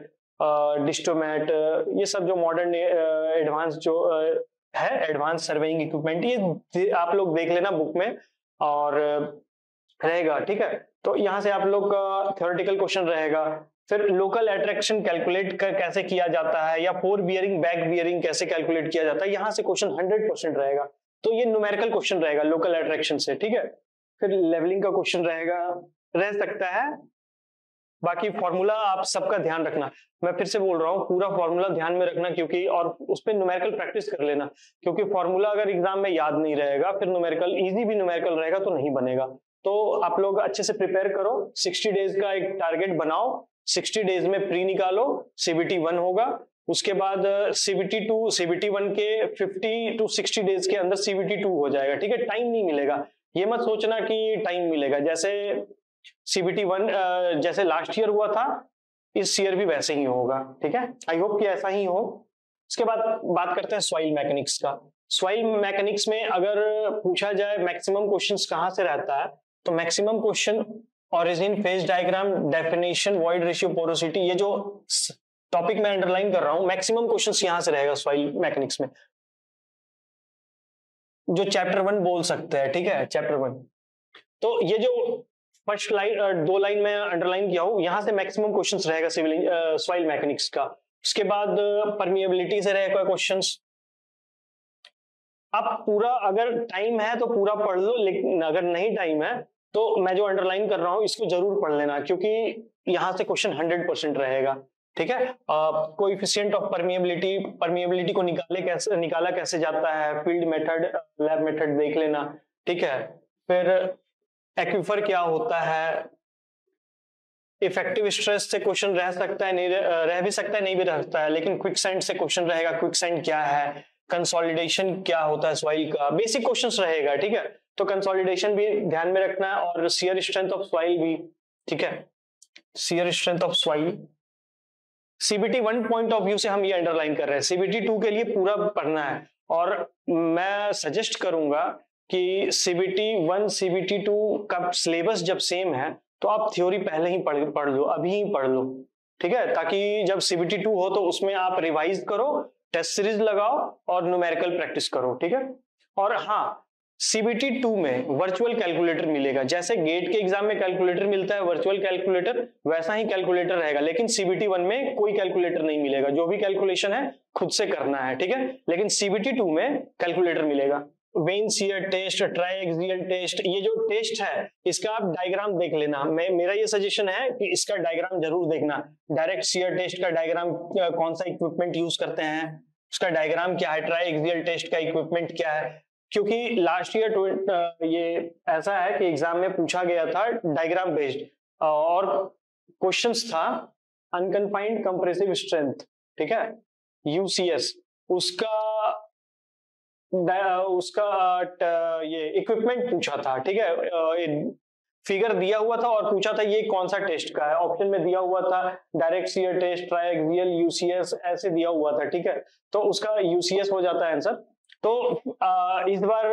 distomat, ये सब जो मॉडर्न एडवांस जो है एडवांस सर्वेइंग इक्विपमेंट, ये आप लोग देख लेना बुक में और रहेगा। ठीक है, तो यहाँ से आप लोग का थ्योरेटिकल क्वेश्चन रहेगा। फिर लोकल अट्रैक्शन कैलकुलेट कैसे किया जाता है, या फोर बियरिंग बैक बियरिंग कैसे कैलकुलेट किया जाता है, यहाँ से क्वेश्चन 100% रहेगा, तो ये न्यूमेरिकल क्वेश्चन रहेगा लोकल अट्रैक्शन से। ठीक है, फिर लेवलिंग का क्वेश्चन रहेगा, रह सकता है, बाकी फॉर्मूला आप सबका ध्यान रखना, मैं फिर से बोल रहा हूँ पूरा फॉर्मूला ध्यान में रखना, क्योंकि और उस पर न्यूमेरिकल प्रैक्टिस कर लेना, क्योंकि फॉर्मूला अगर एग्जाम में याद नहीं रहेगा फिर न्यूमेरिकल इजी भी न्यूमेरिकल रहेगा तो नहीं बनेगा। तो आप लोग अच्छे से प्रिपेयर करो, 60 डेज का एक टारगेट बनाओ, 60 डेज में प्री निकालो, CBT 1 होगा, उसके बाद CBT 2, CBT 1 के 50 to 60 डेज के अंदर CBT 2 हो जाएगा। ठीक है, टाइम नहीं मिलेगा, ये मत सोचना कि टाइम मिलेगा, जैसे CBT 1 जैसे लास्ट ईयर हुआ था इस ईयर भी वैसे ही होगा। ठीक है, आई होप कि ऐसा ही हो। उसके बाद बात करते हैं सॉइल मैकेनिक्स का। सॉइल मैकेनिक्स में अगर पूछा जाए मैक्सिमम क्वेश्चंस कहाँ से रहता है, तो maximum question origin, phase diagram, definition, void ratio, porosity, ये जो टॉपिक मैं अंडरलाइन कर रहा हूं मैक्सिमम क्वेश्चंस यहाँ से रहेगा सॉइल मैकेनिक्स में, जो चैप्टर 1 बोल सकते हैं। ठीक है, चैप्टर 1, तो ये जो फर्स्ट लाइन 2 लाइन में अंडरलाइन किया हूं, यहां से मैक्सिमम क्वेश्चंस रहेगा सॉइल मैकेनिक्स का। उसके बाद परमिएबिलिटी से रहेगा क्वेश्चंस। अब पूरा अगर टाइम है तो पूरा पढ़ लो, लेकिन अगर नहीं टाइम है तो मैं जो अंडरलाइन कर रहा हूं इसको जरूर पढ़ लेना, क्योंकि यहां से क्वेश्चन 100% रहेगा। ठीक है, कोएफिशिएंट ऑफ परमिएबिलिटी, परमिएबिलिटी को निकाला कैसे जाता है, फील्ड मेथड, लैब मेथड देख लेना। ठीक है, फिर एक्विफर क्या होता है, इफेक्टिव स्ट्रेस से क्वेश्चन रह सकता है, नहीं रह भी सकता है, नहीं भी रह सकता है, लेकिन क्विकसैंड से क्वेश्चन रहेगा, क्विकसैंड क्या है, कंसोलिडेशन क्या होता है सॉइल का, बेसिक क्वेश्चंस रहेगा। ठीक है, तो कंसोलिडेशन भी ध्यान में रखना है, और शियर स्ट्रेंथ ऑफ सॉइल भी। ठीक है, shear strength of soil CBT 1 point of view से हम ये अंडरलाइन कर रहे हैं, CBT 2 के लिए पूरा पढ़ना है, और मैं सजेस्ट करूंगा कि CBT 1 CBT 2 का सिलेबस जब सेम है तो आप थ्योरी पहले ही पढ़ लो, अभी ही पढ़ लो। ठीक है, ताकि जब CBT 2 हो तो उसमें आप रिवाइज करो, टेस्ट सीरीज लगाओ और न्यूमेरिकल प्रैक्टिस करो। ठीक है, और हाँ, CBT 2 में वर्चुअल कैलकुलेटर मिलेगा, जैसे गेट के एग्जाम में कैलकुलेटर मिलता है वर्चुअल कैलकुलेटर, वैसा ही कैलकुलेटर रहेगा, लेकिन CBT 1 में कोई कैलकुलेटर नहीं मिलेगा, जो भी कैलकुलेशन है खुद से करना है। ठीक है, लेकिन CBT 2 में कैलकुलेटर मिलेगा। वेन शियर टेस्ट, ट्राइएक्सियल टेस्ट, ये जो टेस्ट है इसका आप डायग्राम देख लेना, मेरा ये सजेशन है कि इसका डायग्राम जरूर देखना। डायरेक्ट शियर टेस्ट का डायग्राम, कौन सा इक्विपमेंट यूज करते हैं, उसका डायग्राम क्या है, ट्राइएक्सियल टेस्ट का इक्विपमेंट क्या है, क्योंकि लास्ट ईयर ये ऐसा है कि एग्जाम में पूछा गया था डायग्राम बेस्ड, और क्वेश्चंस था अनकन्फाइंड कंप्रेसिव स्ट्रेंथ। ठीक है, UCS, उसका ये इक्विपमेंट पूछा था। ठीक है, फिगर दिया हुआ था और पूछा था ये कौन सा टेस्ट का है, ऑप्शन में दिया हुआ था डायरेक्ट शियर टेस्ट, ट्राइएक्सियल, UCS ऐसे दिया हुआ था। ठीक है, तो उसका UCS हो जाता है आंसर। तो इस बार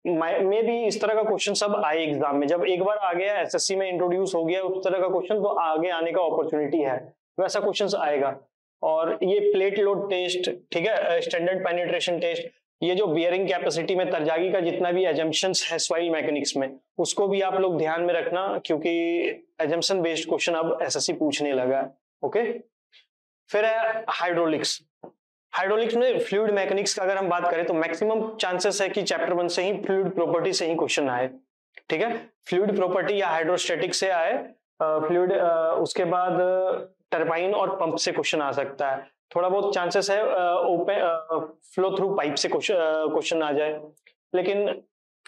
में भी इस तरह का क्वेश्चन सब आए एग्जाम में, जब एक बार आ गया SSC में इंट्रोड्यूस हो गया उस तरह का क्वेश्चन, तो आगे आने का अपॉर्चुनिटी है, वैसा क्वेश्चन आएगा। और ये प्लेट लोड टेस्ट, ठीक है, स्टैंडर्ड पेनिट्रेशन टेस्ट, ये जो बियरिंग कैपेसिटी में तरजागी का जितना भी एजम्पशंस है सॉइल मैकेनिक्स में, उसको भी आप लोग ध्यान में रखना, क्योंकि एजम्पशन बेस्ड क्वेश्चन अब एसएससी पूछने लगा है। ओके, फिर है हाइड्रोलिक्स। हाइड्रोलिक्स में फ्लूइड मैकेनिक्स का अगर हम बात करें तो मैक्सिमम चांसेस है कि चैप्टर 1 से ही फ्लूइड प्रॉपर्टी से ही क्वेश्चन आए। ठीक है, फ्लूइड प्रॉपर्टी या हाइड्रोस्टैटिक से आए, फ्लूइड, उसके बाद टरबाइन और पंप से क्वेश्चन आ सकता है। थोड़ा बहुत चांसेस है ओपन फ्लो थ्रू पाइप से क्वेश्चन आ जाए, लेकिन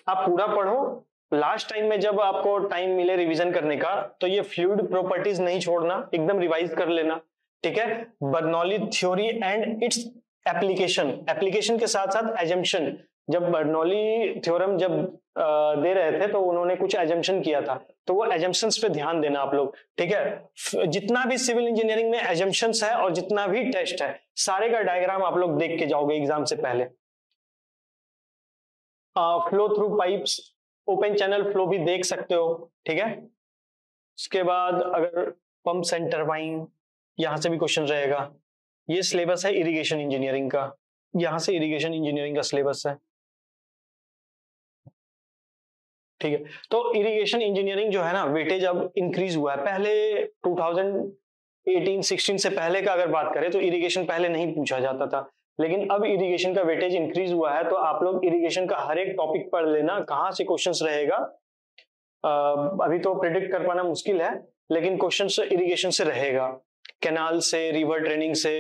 आप पूरा पढ़ो। लास्ट टाइम में जब आपको टाइम मिले रिवीजन करने का, तो ये फ्लूइड प्रॉपर्टीज नहीं छोड़ना, एकदम रिवाइज कर लेना। ठीक है, Bernoulli theory and its application के साथ साथ एजम्पशन। जब बर्नौली थ्योरम जब दे रहे थे तो उन्होंने कुछ एजम्पशन किया था, तो वो एजम्पशंस पे ध्यान देना आप लोग। ठीक है, जितना भी सिविल इंजीनियरिंग में एजम्पशंस है और जितना भी टेस्ट है, सारे का डायग्राम आप लोग देख के जाओगे एग्जाम से पहले। Flow through pipes, open channel flow भी देख सकते हो। ठीक है, उसके बाद अगर पंप एंड टरबाइन, यहां से भी क्वेश्चन रहेगा। ये सिलेबस है इरिगेशन इंजीनियरिंग का, यहां से इरिगेशन इंजीनियरिंग का सिलेबस है। ठीक है, तो इरिगेशन इंजीनियरिंग जो है ना, वेटेज अब इंक्रीज हुआ है। पहले 2018-16 से पहले का अगर बात करें तो इरिगेशन पहले नहीं पूछा जाता था, लेकिन अब इरिगेशन का वेटेज इंक्रीज हुआ है। तो आप लोग इरिगेशन का हर एक टॉपिक पढ़ लेना, कहाँ से क्वेश्चंस रहेगा अभी तो प्रिडिक्ट कर पाना मुश्किल है, लेकिन क्वेश्चंस इरिगेशन से रहेगा। कैनाल से, रिवर ट्रेनिंग से,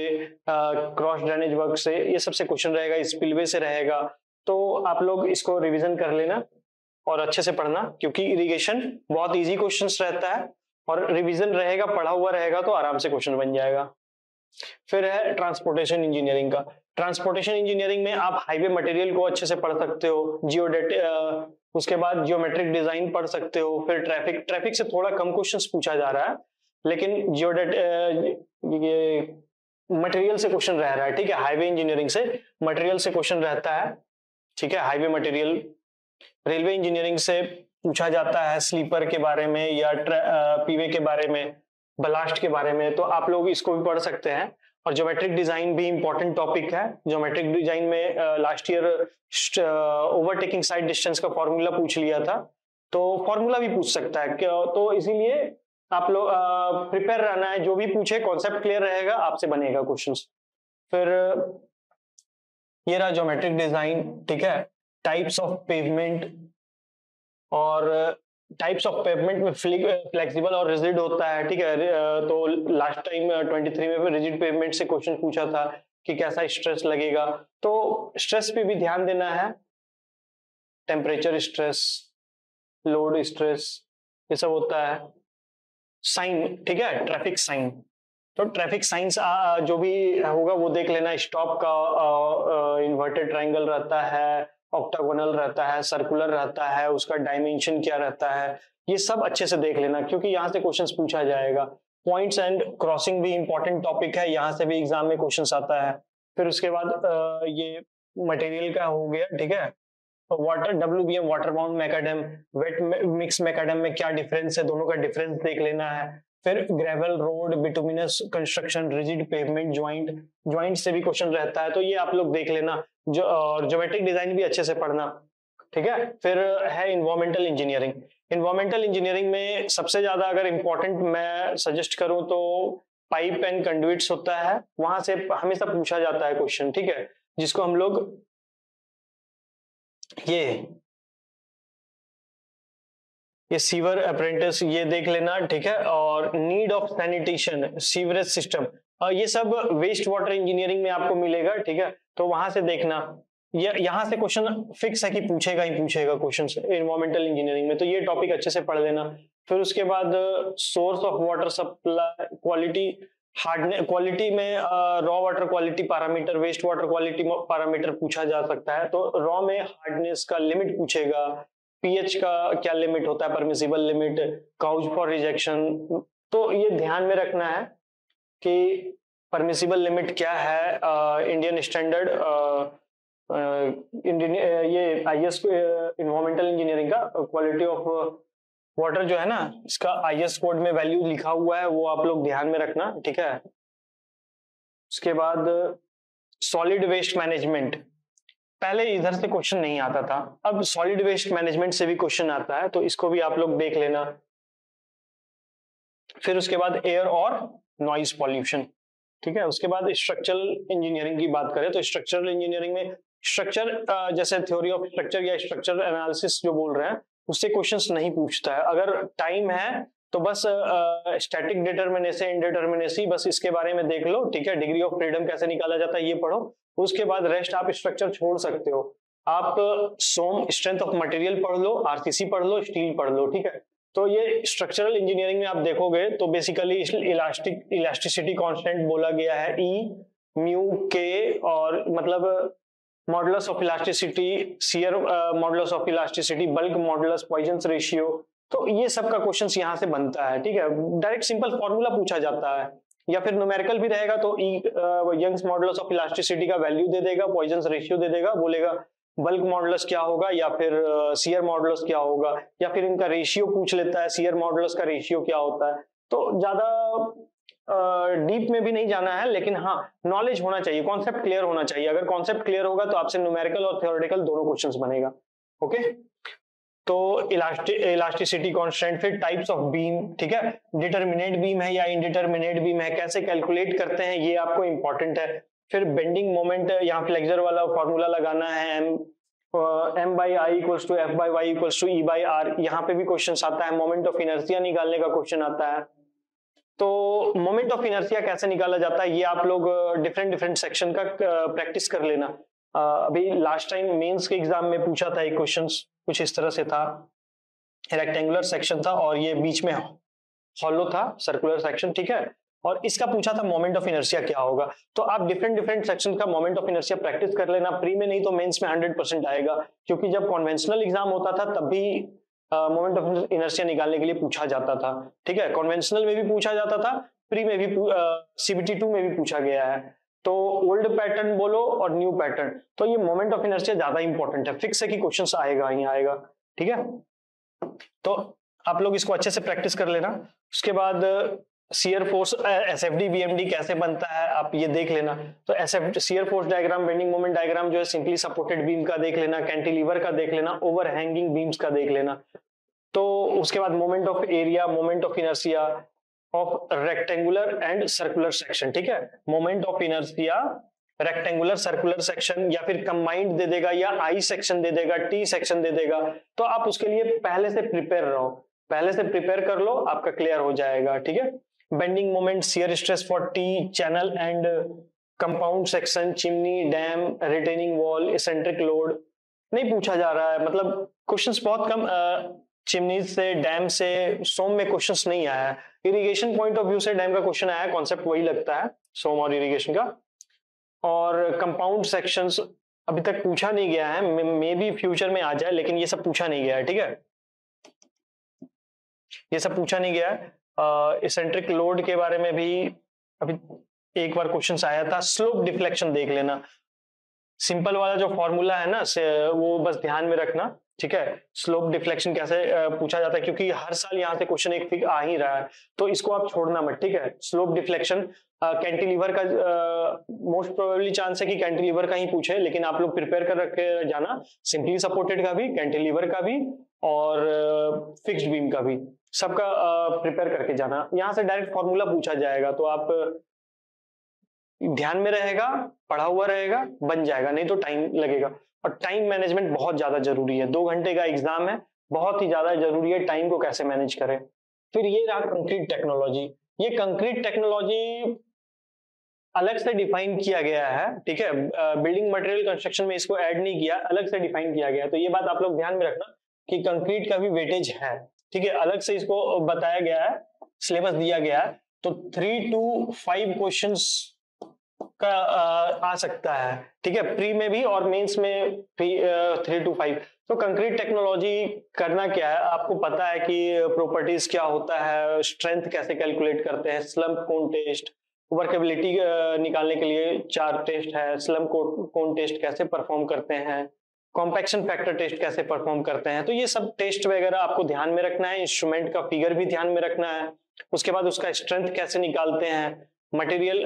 क्रॉस ड्रेनेज वर्क से, ये सबसे क्वेश्चन रहेगा, स्पिलवे से रहेगा। तो आप लोग इसको रिवीजन कर लेना और अच्छे से पढ़ना, क्योंकि इरिगेशन बहुत इजी क्वेश्चंस रहता है और रिवीजन रहेगा, पढ़ा हुआ रहेगा तो आराम से क्वेश्चन बन जाएगा। फिर है ट्रांसपोर्टेशन इंजीनियरिंग का। ट्रांसपोर्टेशन इंजीनियरिंग में आप हाईवे मटेरियल को अच्छे से पढ़ सकते हो, उसके बाद जियोमेट्रिक डिजाइन पढ़ सकते हो। फिर ट्रैफिक से थोड़ा कम क्वेश्चंस पूछा जा रहा है, लेकिन ये मटेरियल से क्वेश्चन रह रहा है। ठीक है, हाईवे इंजीनियरिंग से मटेरियल से क्वेश्चन रहता है। ठीक है, हाईवे मटेरियल। रेलवे इंजीनियरिंग से पूछा जाता है स्लीपर के बारे में या पीवे के बारे में, ब्लास्ट के बारे में, तो आप लोग इसको भी पढ़ सकते हैं। और ज्योमेट्रिक डिजाइन भी इंपॉर्टेंट टॉपिक है। ज्योमेट्रिक डिजाइन में last year overtaking side distance का फॉर्मूला पूछ लिया था, तो फॉर्मूला भी पूछ सकता है। तो इसीलिए आप लोग प्रिपेयर रहना है, जो भी पूछे कॉन्सेप्ट क्लियर रहेगा, आपसे बनेगा क्वेश्चंस। फिर ये रहा ज्योमेट्रिक डिजाइन। ठीक है, टाइप्स ऑफ पेवमेंट, और टाइप्स ऑफ पेवमेंट में फ्लेक्सिबल और रिजिड होता है। ठीक है, तो लास्ट टाइम 23 में रिजिड पेवमेंट से क्वेश्चन पूछा था कि कैसा स्ट्रेस लगेगा, तो स्ट्रेस पे भी ध्यान देना है। टेम्परेचर स्ट्रेस, लोड स्ट्रेस, ये सब होता है। साइन, ठीक है, ट्रैफिक साइन, तो ट्रैफिक साइंस जो भी होगा वो देख लेना। स्टॉप का इन्वर्टेड ट्रायंगल रहता है, ऑक्टागोनल रहता है, सर्कुलर रहता है, उसका डायमेंशन क्या रहता है, ये सब अच्छे से देख लेना, क्योंकि यहाँ से क्वेश्चंस पूछा जाएगा। पॉइंट्स एंड क्रॉसिंग भी इंपॉर्टेंट टॉपिक है, यहाँ से भी एग्जाम में क्वेश्चंस आता है। फिर उसके बाद ये मटेरियल का हो गया। ठीक है, water WBM, water bound macadam, wet mix macadam में क्या डिफरेंस है, दोनों का डिफरेंस देख लेना है। फिर gravel road, bituminous construction, rigid pavement, joint से भी क्वेश्चन रहता है, तो ये आप लोग देख लेना। और ज्योमेट्रिक डिजाइन भी अच्छे से पढ़ना। ठीक है, फिर है इन्वायरमेंटल इंजीनियरिंग। इन्वायरमेंटल इंजीनियरिंग में सबसे ज्यादा अगर इंपॉर्टेंट मैं सजेस्ट करूं तो पाइप एंड कंडुइट्स होता है, वहां से हमेशा पूछा जाता है क्वेश्चन। ठीक है, जिसको हम लोग ये सीवर अप्रेंटिस ये देख लेना। ठीक है, और need of sanitation, sewerage system, ये सब वेस्ट वाटर इंजीनियरिंग में आपको मिलेगा। ठीक है, तो वहां से देखना। ये यहाँ से क्वेश्चन फिक्स है कि पूछेगा ही पूछेगा क्वेश्चन इन्वायरमेंटल इंजीनियरिंग में, तो ये टॉपिक अच्छे से पढ़ लेना। फिर उसके बाद source of water supply, quality, hardness, quality में raw water quality parameter, waste water quality parameter पूछा जा सकता है। तो रॉ में हार्डनेस का लिमिट पूछेगा, पीएच का क्या लिमिट होता है, permissible limit, cause for rejection, तो ये ध्यान में रखना है कि परमिसिबल लिमिट क्या है। इंडियन स्टैंडर्ड ये आईएस इन्वायरमेंटल इंजीनियरिंग का क्वालिटी ऑफ वाटर जो है ना, इसका आईएस कोड में वैल्यू लिखा हुआ है, वो आप लोग ध्यान में रखना। ठीक है, उसके बाद सॉलिड वेस्ट मैनेजमेंट, पहले इधर से क्वेश्चन नहीं आता था, अब सॉलिड वेस्ट मैनेजमेंट से भी क्वेश्चन आता है, तो इसको भी आप लोग देख लेना। फिर उसके बाद एयर और नॉइज पॉल्यूशन, ठीक है। उसके बाद स्ट्रक्चरल इंजीनियरिंग की बात करें तो स्ट्रक्चरल इंजीनियरिंग में स्ट्रक्चर जैसे थ्योरी ऑफ स्ट्रक्चर या स्ट्रक्चरल एनालिसिस जो बोल रहे हैं उससे क्वेश्चंस नहीं पूछता है। अगर टाइम है तो बस स्टैटिक डिटरमिनेसी, इनडिटरमिनेसी, बस इसके बारे में देख लो, ठीक है। डिग्री ऑफ फ्रीडम कैसे निकाला जाता है ये पढ़ो, उसके बाद रेस्ट आप स्ट्रक्चर छोड़ सकते हो। आप सोम स्ट्रेंथ ऑफ मटेरियल पढ़ लो, आरसीसी पढ़ लो, स्टील पढ़ लो, ठीक है। तो ये स्ट्रक्चरल इंजीनियरिंग में आप देखोगे तो बेसिकली इलास्टिसिटी कांस्टेंट बोला गया है ई म्यू के, और मतलब modulus of elasticity, shear modulus of elasticity, bulk modulus, Poisson's ratio, तो ये सब का क्वेश्चंस यहाँ से बनता है, ठीक है। डायरेक्ट सिंपल फॉर्मूला पूछा जाता है, या फिर न्यूमेरिकल भी रहेगा तो यंग्स मॉडुलस ऑफ इलास्टिसिटी का वैल्यू दे देगा, पॉइजन्स रेशियो दे देगा, बोलेगा बल्क मॉडुलस क्या होगा, या फिर शियर मॉडुलस क्या होगा, या फिर इनका रेशियो पूछ लेता है, शियर मॉडुलस का रेशियो क्या होता है। तो ज्यादा डीप में भी नहीं जाना है, लेकिन हाँ नॉलेज होना चाहिए, कॉन्सेप्ट क्लियर होना चाहिए। अगर कॉन्सेप्ट क्लियर होगा तो आपसे न्यूमेरिकल और थ्योरेटिकल दोनों क्वेश्चंस बनेगा, ओके। तो इलास्टिसिटी कांस्टेंट, फिर टाइप्स ऑफ बीम, ठीक है। डिटरमिनेट बीम है या इनडिटरमिनेट बीम है, कैसे कैलकुलेट करते हैं ये आपको इंपॉर्टेंट है। फिर बेंडिंग मोमेंट, यहाँ फ्लेक्सर वाला फॉर्मूला लगाना है, m by I equals to f by y equals to e by r, यहाँ पे भी क्वेश्चन आता है। मोमेंट ऑफ इनर्शिया निकालने का क्वेश्चन आता है। तो मोमेंट ऑफ इनर्शिया कैसे निकाला जाता है ये आप लोग डिफरेंट सेक्शन का प्रैक्टिस कर लेना। अभी लास्ट टाइम मेंस के एग्जाम में पूछा था एक क्वेश्चन कुछ इस तरह से था, रेक्टेंगुलर सेक्शन था और ये बीच में हॉलो था, सर्कुलर सेक्शन, ठीक है। और इसका पूछा था मोमेंट ऑफ इनर्शिया क्या होगा। तो आप डिफरेंट सेक्शन का मोमेंट ऑफ इनर्शिया प्रैक्टिस कर लेना, प्री में नहीं तो मेंस में 100% आएगा, क्योंकि जब कॉन्वेंशनल एग्जाम होता था तब भी मोमेंट ऑफ इनर्शिया निकालने के लिए पूछा जाता था, ठीक है। कॉन्वेंशनल में भी पूछा जाता था, प्री में भी, CBT 2 में भी पूछा गया है। तो ओल्ड पैटर्न बोलो और न्यू पैटर्न, तो ये मोमेंट ऑफ इनर्शिया ज्यादा इंपॉर्टेंट है, फिक्स है कि क्वेश्चन आएगा ही आएगा, ठीक है। तो आप लोग इसको अच्छे से प्रैक्टिस कर लेना। उसके बाद शियर फोर्स, SFD BMD कैसे बनता है आप ये देख लेना। तो shear force diagram, bending moment diagram जो है सिंपली सपोर्टेड बीम का देख लेना, कैंटिलीवर का देख लेना, ओवर हैंगिंग बीम्स का देख लेना। तो उसके बाद moment of area, moment of inertia of rectangular and circular section, ठीक है। Moment of inertia rectangular, circular section, या फिर कंबाइंड दे देगा, या I सेक्शन दे देगा, T सेक्शन दे देगा। तो आप उसके लिए पहले से प्रिपेयर रहो, पहले से प्रिपेयर कर लो, आपका क्लियर हो जाएगा, ठीक है। Bending moment, shear stress for T channel and compound section, chimney, dam, retaining wall, eccentric load नहीं पूछा जा रहा है, मतलब क्वेश्चंस बहुत कम चिमनी से, डैम से, सोम में क्वेश्चंस नहीं आया है। इरिगेशन पॉइंट ऑफ व्यू से डैम का क्वेश्चन आया, कॉन्सेप्ट वही लगता है सोम और इरिगेशन का। और कंपाउंड सेक्शंस अभी तक पूछा नहीं गया है, मे बी फ्यूचर में आ जाए, लेकिन ये सब पूछा नहीं गया है, ठीक है। ये सब पूछा नहीं गया है। एसेंट्रिक लोड के बारे में भी अभी एक बार क्वेश्चन आया था। स्लोप डिफ्लेक्शन देख लेना, सिंपल वाला जो फॉर्मूला है ना वो बस ध्यान में रखना, ठीक है। स्लोप डिफ्लेक्शन कैसे पूछा जाता है, क्योंकि हर साल यहाँ से क्वेश्चन एक फिक आ ही रहा है, तो इसको आप छोड़ना मत, ठीक है। स्लोप डिफ्लेक्शन कैंटिलीवर का मोस्ट प्रोबेबली चांस है कि कैंटिलीवर का ही पूछे, लेकिन आप लोग प्रिपेयर कर रखे जाना, सिंपली सपोर्टेड का भी, कैंटिलीवर का भी और फिक्स्ड बीम का भी, सबका प्रिपेयर करके जाना। यहाँ से डायरेक्ट फॉर्मूला पूछा जाएगा, तो आप ध्यान में रहेगा, पढ़ा हुआ रहेगा, बन जाएगा, नहीं तो टाइम लगेगा। और टाइम मैनेजमेंट बहुत ज्यादा जरूरी है, 2 घंटे का एग्जाम है, बहुत ही ज्यादा जरूरी है टाइम को कैसे मैनेज करें। फिर ये रहा कंक्रीट टेक्नोलॉजी। ये कंक्रीट टेक्नोलॉजी अलग से डिफाइन किया गया है, ठीक है। बिल्डिंग मटेरियल कंस्ट्रक्शन में इसको ऐड नहीं किया, अलग से डिफाइन किया गया है। तो ये बात आप लोग ध्यान में रखना कि कंक्रीट का भी वेटेज है, ठीक है, अलग से इसको बताया गया है, सिलेबस दिया गया है। तो 3 to 5 क्वेश्चंस का आ सकता है, ठीक है, प्री में भी और मेंस में 3 to 5। तो कंक्रीट टेक्नोलॉजी करना क्या है, आपको पता है कि प्रॉपर्टीज क्या होता है, स्ट्रेंथ कैसे कैलकुलेट करते हैं, स्लम्प कोन टेस्ट, वर्केबिलिटी निकालने के लिए 4 टेस्ट है, स्लम्प कोन टेस्ट कैसे परफॉर्म करते हैं, कॉम्पैक्शन फैक्टर टेस्ट कैसे परफॉर्म करते हैं। तो ये सब टेस्ट वगैरह आपको ध्यान में रखना है, इंस्ट्रूमेंट का फिगर भी ध्यान में रखना है। उसके बाद उसका स्ट्रेंथ कैसे निकालते हैं, मटेरियल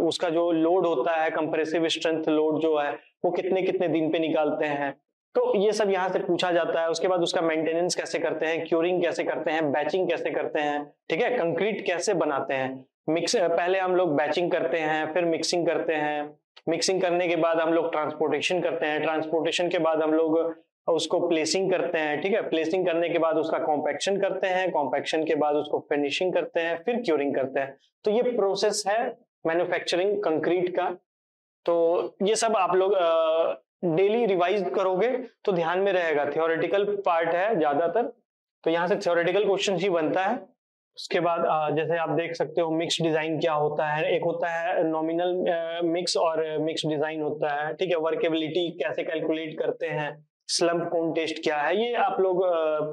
उसका जो लोड होता है, कंप्रेसिव स्ट्रेंथ लोड जो है वो कितने कितने दिन पे निकालते हैं, तो ये सब यहाँ से पूछा जाता है। उसके बाद उसका मेंटेनेंस कैसे करते हैं, क्यूरिंग कैसे करते हैं, बैचिंग कैसे करते हैं, ठीक है, कंक्रीट कैसे बनाते हैं। पहले हम लोग बैचिंग करते हैं, फिर मिक्सिंग करते हैं, मिक्सिंग करने के बाद हम लोग ट्रांसपोर्टेशन करते हैं, ट्रांसपोर्टेशन के बाद हम लोग उसको प्लेसिंग करते हैं, ठीक है, प्लेसिंग करने के बाद उसका कॉम्पैक्शन करते हैं, कॉम्पैक्शन के बाद उसको फिनिशिंग करते हैं, फिर क्यूरिंग करते हैं। तो ये प्रोसेस है मैन्युफैक्चरिंग कंक्रीट का। तो ये सब आप लोग डेली रिवाइज करोगे तो ध्यान में रहेगा। थियोरेटिकल पार्ट है ज्यादातर, तो यहाँ से थियोरेटिकल क्वेश्चन ही बनता है। उसके बाद जैसे आप देख सकते हो मिक्स डिजाइन क्या होता है, एक होता है नॉमिनल मिक्स और मिक्स डिजाइन होता है, ठीक है, वर्केबिलिटी कैसे कैलकुलेट करते हैं, स्लम्प कोन टेस्ट क्या है, ये आप लोग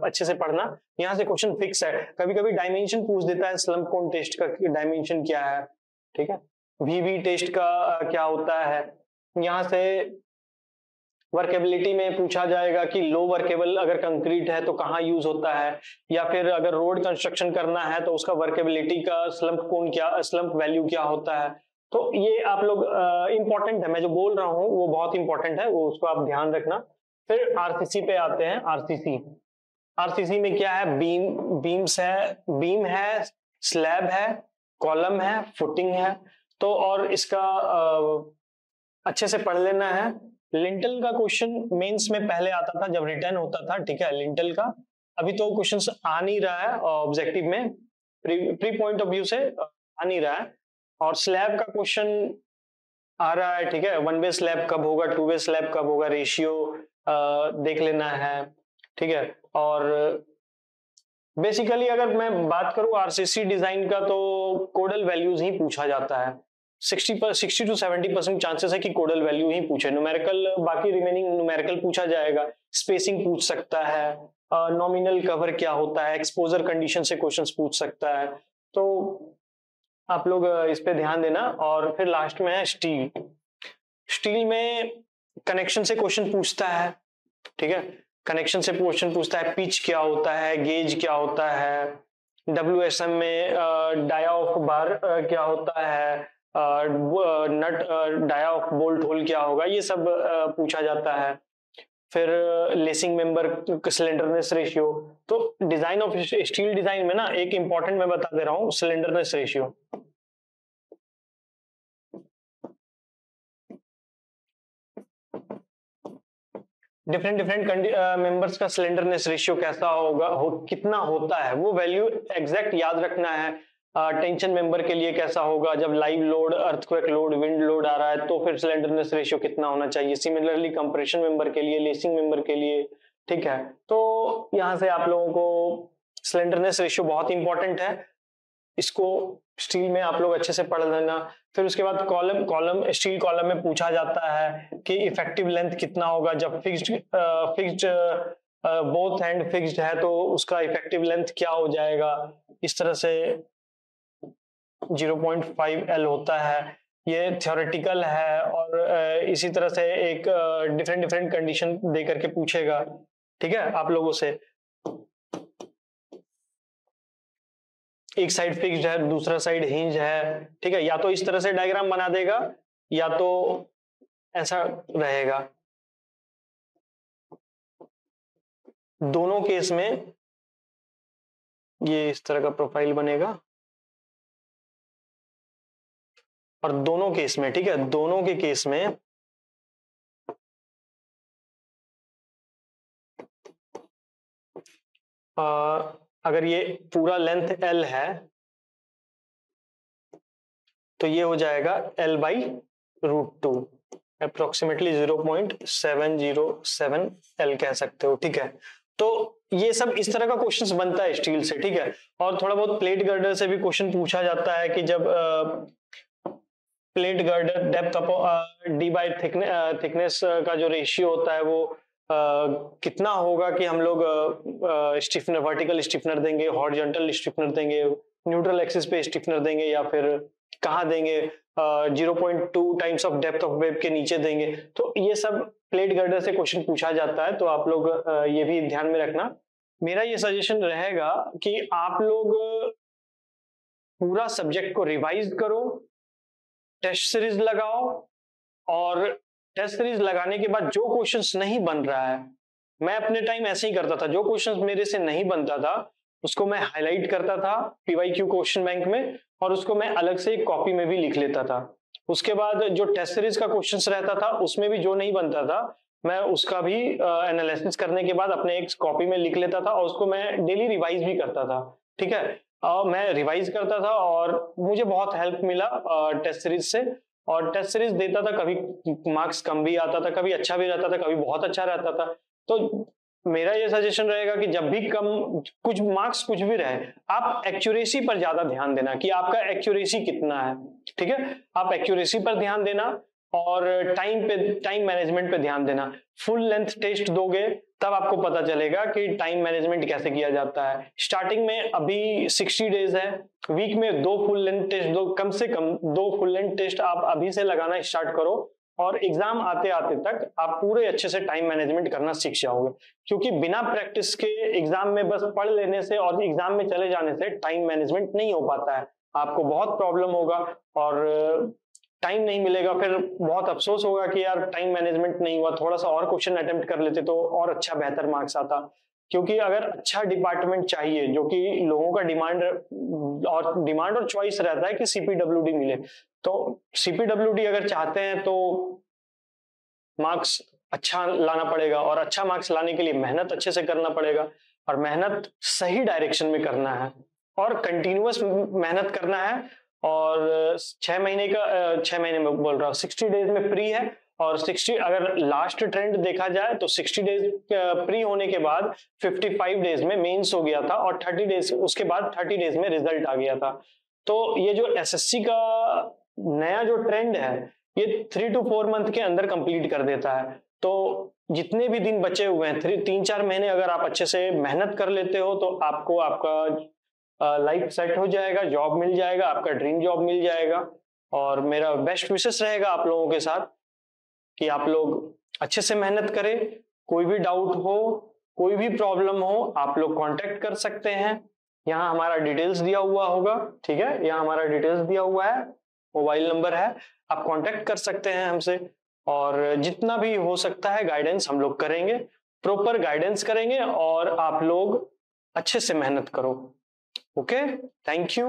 अच्छे से पढ़ना। यहाँ से क्वेश्चन फिक्स है, कभी कभी डायमेंशन पूछ देता है, स्लम्प कोन टेस्ट का डायमेंशन क्या है, ठीक है, वीवी टेस्ट का क्या होता है। यहाँ से वर्केबिलिटी में पूछा जाएगा कि लो वर्केबल अगर कंक्रीट है तो कहाँ यूज होता है, या फिर अगर रोड कंस्ट्रक्शन करना है तो उसका वर्केबिलिटी का स्लम्प कोन क्या, स्लम्प वैल्यू क्या होता है। तो ये आप लोग इंपॉर्टेंट है, मैं जो बोल रहा हूँ वो बहुत इंपॉर्टेंट है, वो उसको आप ध्यान रखना। फिर आरसीसी पे आते हैं। आरसीसी में क्या है, बीम है, स्लैब है, कॉलम है, फुटिंग है। तो और इसका अच्छे से पढ़ लेना है। लिंटल का क्वेश्चन मेंस में पहले आता था जब रिटर्न होता था, ठीक है, लिंटल का। अभी तो क्वेश्चंस आ नहीं रहा है ऑब्जेक्टिव में, प्री पॉइंट ऑफ व्यू से आ नहीं रहा है। और स्लैब का क्वेश्चन आ रहा है, ठीक है, 1 वे स्लैब कब होगा, 2 वे स्लैब कब होगा, रेशियो देख लेना है, ठीक है। और बेसिकली अगर मैं बात करूं आरसीसी डिजाइन का तो कोडल वैल्यूज ही पूछा जाता है। 60 to 70% चांसेस है कि कोडल वैल्यू ही पूछे। न्यूमेरिकल, बाकी रिमेनिंग न्यूमेरिकल पूछा जाएगा, स्पेसिंग पूछ सकता है, नॉमिनल कवर क्या होता है, एक्सपोजर कंडीशन से क्वेश्चंस पूछ सकता है। तो आप लोग इस पे ध्यान देना। और फिर लास्ट में है स्टील में कनेक्शन से क्वेश्चन पूछता है, ठीक है, कनेक्शन से क्वेश्चन पूछता है, पिच क्या होता है, गेज क्या होता है, WSM में डाया ऑफ बार क्या होता है, नट डाया ऑफ बोल्ट होल क्या होगा, ये सब पूछा जाता है। फिर लेसिंग मेंबर, सिलेंडरनेस रेशियो। तो डिजाइन ऑफ स्टील डिजाइन में ना एक इंपॉर्टेंट मैं बता दे रहा हूँ, सिलेंडरनेस रेशियो। डिफरेंट मेंबर्स का सिलेंडरनेस रेशियो कैसा होगा, कितना होता है, वो वैल्यू एग्जैक्ट याद रखना है। टेंशन मेंबर के लिए कैसा होगा, जब live load, earthquake load, wind load आ रहा है तो फिर सिलेंडरनेस रेशियो कितना होना चाहिए। सिमिलरली कंप्रेशन मेंबर के लिए, लेसिंग मेंबर के लिए, ठीक है। तो यहाँ से आप लोगों को सिलेंडरनेस रेशियो बहुत इंपॉर्टेंट है, इसको स्टील में आप लोग अच्छे से पढ़ लेना। फिर उसके बाद कॉलम स्टील कॉलम में पूछा जाता है कि इफेक्टिव लेंथ कितना होगा, जब फिक्स्ड बोथ हैंड फिक्स्ड है तो उसका इफेक्टिव लेंथ क्या हो जाएगा। इस तरह से 0.5 L होता है, ये थ्योरेटिकल है। और इसी तरह से एक डिफरेंट कंडीशन दे करके पूछेगा, ठीक है, आप लोगों से। एक साइड फिक्स्ड है, दूसरा साइड हिंज है, ठीक है, या तो इस तरह से डायग्राम बना देगा या तो ऐसा रहेगा। दोनों केस में ये इस तरह का प्रोफाइल बनेगा, और दोनों केस में, ठीक है, दोनों के केस में अगर ये पूरा लेंथ L है तो ये हो जाएगा L/√2, अप्रोक्सीमेटली 0.707 L कह सकते हो, ठीक है। तो ये सब इस तरह का क्वेश्चंस बनता है स्टील से, ठीक है। और थोड़ा बहुत प्लेट गर्डर से भी क्वेश्चन पूछा जाता है कि जब प्लेट गर्डर डेप्थ थिकनेस का जो रेशियो होता है वो कितना होगा कि हम लोग स्टिफनर, वर्टिकल स्टिफनर देंगे, हॉरिजॉन्टल स्टिफनर देंगे, न्यूट्रल एक्सिस पे स्टिफनर देंगे, या फिर कहाँ देंगे, 0.2 times of depth of web के नीचे देंगे। तो ये सब प्लेट गर्डर से क्वेश्चन पूछा जाता है, तो आप लोग ये भी ध्यान में रखना। मेरा ये सजेशन रहेगा कि आप लोग पूरा सब्जेक्ट को रिवाइज करो, टेस्ट सीरीज लगाओ, और टेस्ट सीरीज लगाने के बाद जो क्वेश्चंस नहीं बन रहा है, मैं अपने टाइम ऐसे ही करता था, जो क्वेश्चंस मेरे से नहीं बनता था उसको मैं हाईलाइट करता था पीवाईक्यू क्वेश्चन बैंक में, और उसको मैं अलग से एक कॉपी में भी लिख लेता था। उसके बाद जो टेस्ट सीरीज का क्वेश्चंस रहता था उसमें भी जो नहीं बनता था मैं उसका भी एनालिसिस करने के बाद अपने एक कॉपी में लिख लेता था, और उसको मैं डेली रिवाइज भी करता था। ठीक है, मैं रिवाइज करता था और मुझे बहुत हेल्प मिला टेस्ट सीरीज से। और टेस्ट सीरीज देता था, कभी मार्क्स कम भी आता था, कभी अच्छा भी रहता था, कभी बहुत अच्छा रहता था। तो मेरा ये सजेशन रहेगा कि जब भी कम कुछ मार्क्स कुछ भी रहे, आप एक्यूरेसी पर ज्यादा ध्यान देना कि आपका एक्यूरेसी कितना है। ठीक है, आप एक्यूरेसी पर ध्यान देना और टाइम मैनेजमेंट पे ध्यान देना। फुल लेंथ टेस्ट दोगे तब आपको पता चलेगा कि टाइम मैनेजमेंट कैसे किया जाता है। स्टार्टिंग में अभी 60 डेज है, वीक में 2 फुल लेंथ टेस्ट दो, कम से कम 2 फुल लेंथ टेस्ट आप अभी से लगाना स्टार्ट करो, और एग्जाम आते आते तक आप पूरे अच्छे से टाइम मैनेजमेंट करना सीख जाओगे। क्योंकि बिना प्रैक्टिस के एग्जाम में बस पढ़ लेने से और एग्जाम में चले जाने से टाइम मैनेजमेंट नहीं हो पाता है, आपको बहुत प्रॉब्लम होगा और टाइम नहीं मिलेगा, फिर बहुत अफसोस होगा कि यार टाइम मैनेजमेंट नहीं हुआ, थोड़ा सा और क्वेश्चन अटेम्प्ट कर लेते तो और अच्छा बेहतर मार्क्स आता। क्योंकि अगर अच्छा डिपार्टमेंट चाहिए, जो कि लोगों का डिमांड और चॉइस रहता है कि सीपीडब्ल्यूडी मिले, तो सीपीडब्ल्यूडी अगर चाहते हैं तो मार्क्स अच्छा लाना पड़ेगा, और अच्छा मार्क्स लाने के लिए मेहनत अच्छे से करना पड़ेगा, और मेहनत सही डायरेक्शन में करना है और कंटिन्यूअस मेहनत करना है। और 6 महीने में बोल रहा हूँ, 60 डेज में प्री है, और 60 अगर लास्ट ट्रेंड देखा जाए तो 60 डेज प्री होने के बाद 55 डेज में मेंस हो गया था, और 30 डेज उसके बाद 30 डेज में रिजल्ट आ गया था। तो ये जो एसएससी का नया जो ट्रेंड है ये 3 to 4 मंथ के अंदर कंप्लीट कर देता है। तो जितने भी दिन बचे हुए हैं 3-4 महीने अगर आप अच्छे से मेहनत कर लेते हो तो आपको आपका लाइफ सेट हो जाएगा, जॉब मिल जाएगा, आपका ड्रीम जॉब मिल जाएगा। और मेरा बेस्ट विशेस रहेगा आप लोगों के साथ कि आप लोग अच्छे से मेहनत करें। कोई भी डाउट हो, कोई भी प्रॉब्लम हो, आप लोग कांटेक्ट कर सकते हैं। यहाँ हमारा डिटेल्स दिया हुआ होगा, ठीक है, यहाँ हमारा डिटेल्स दिया हुआ है, मोबाइल नंबर है, आप कांटेक्ट कर सकते हैं हमसे। और जितना भी हो सकता है गाइडेंस हम लोग करेंगे, प्रॉपर गाइडेंस करेंगे, और आप लोग अच्छे से मेहनत करो। Okay, thank you.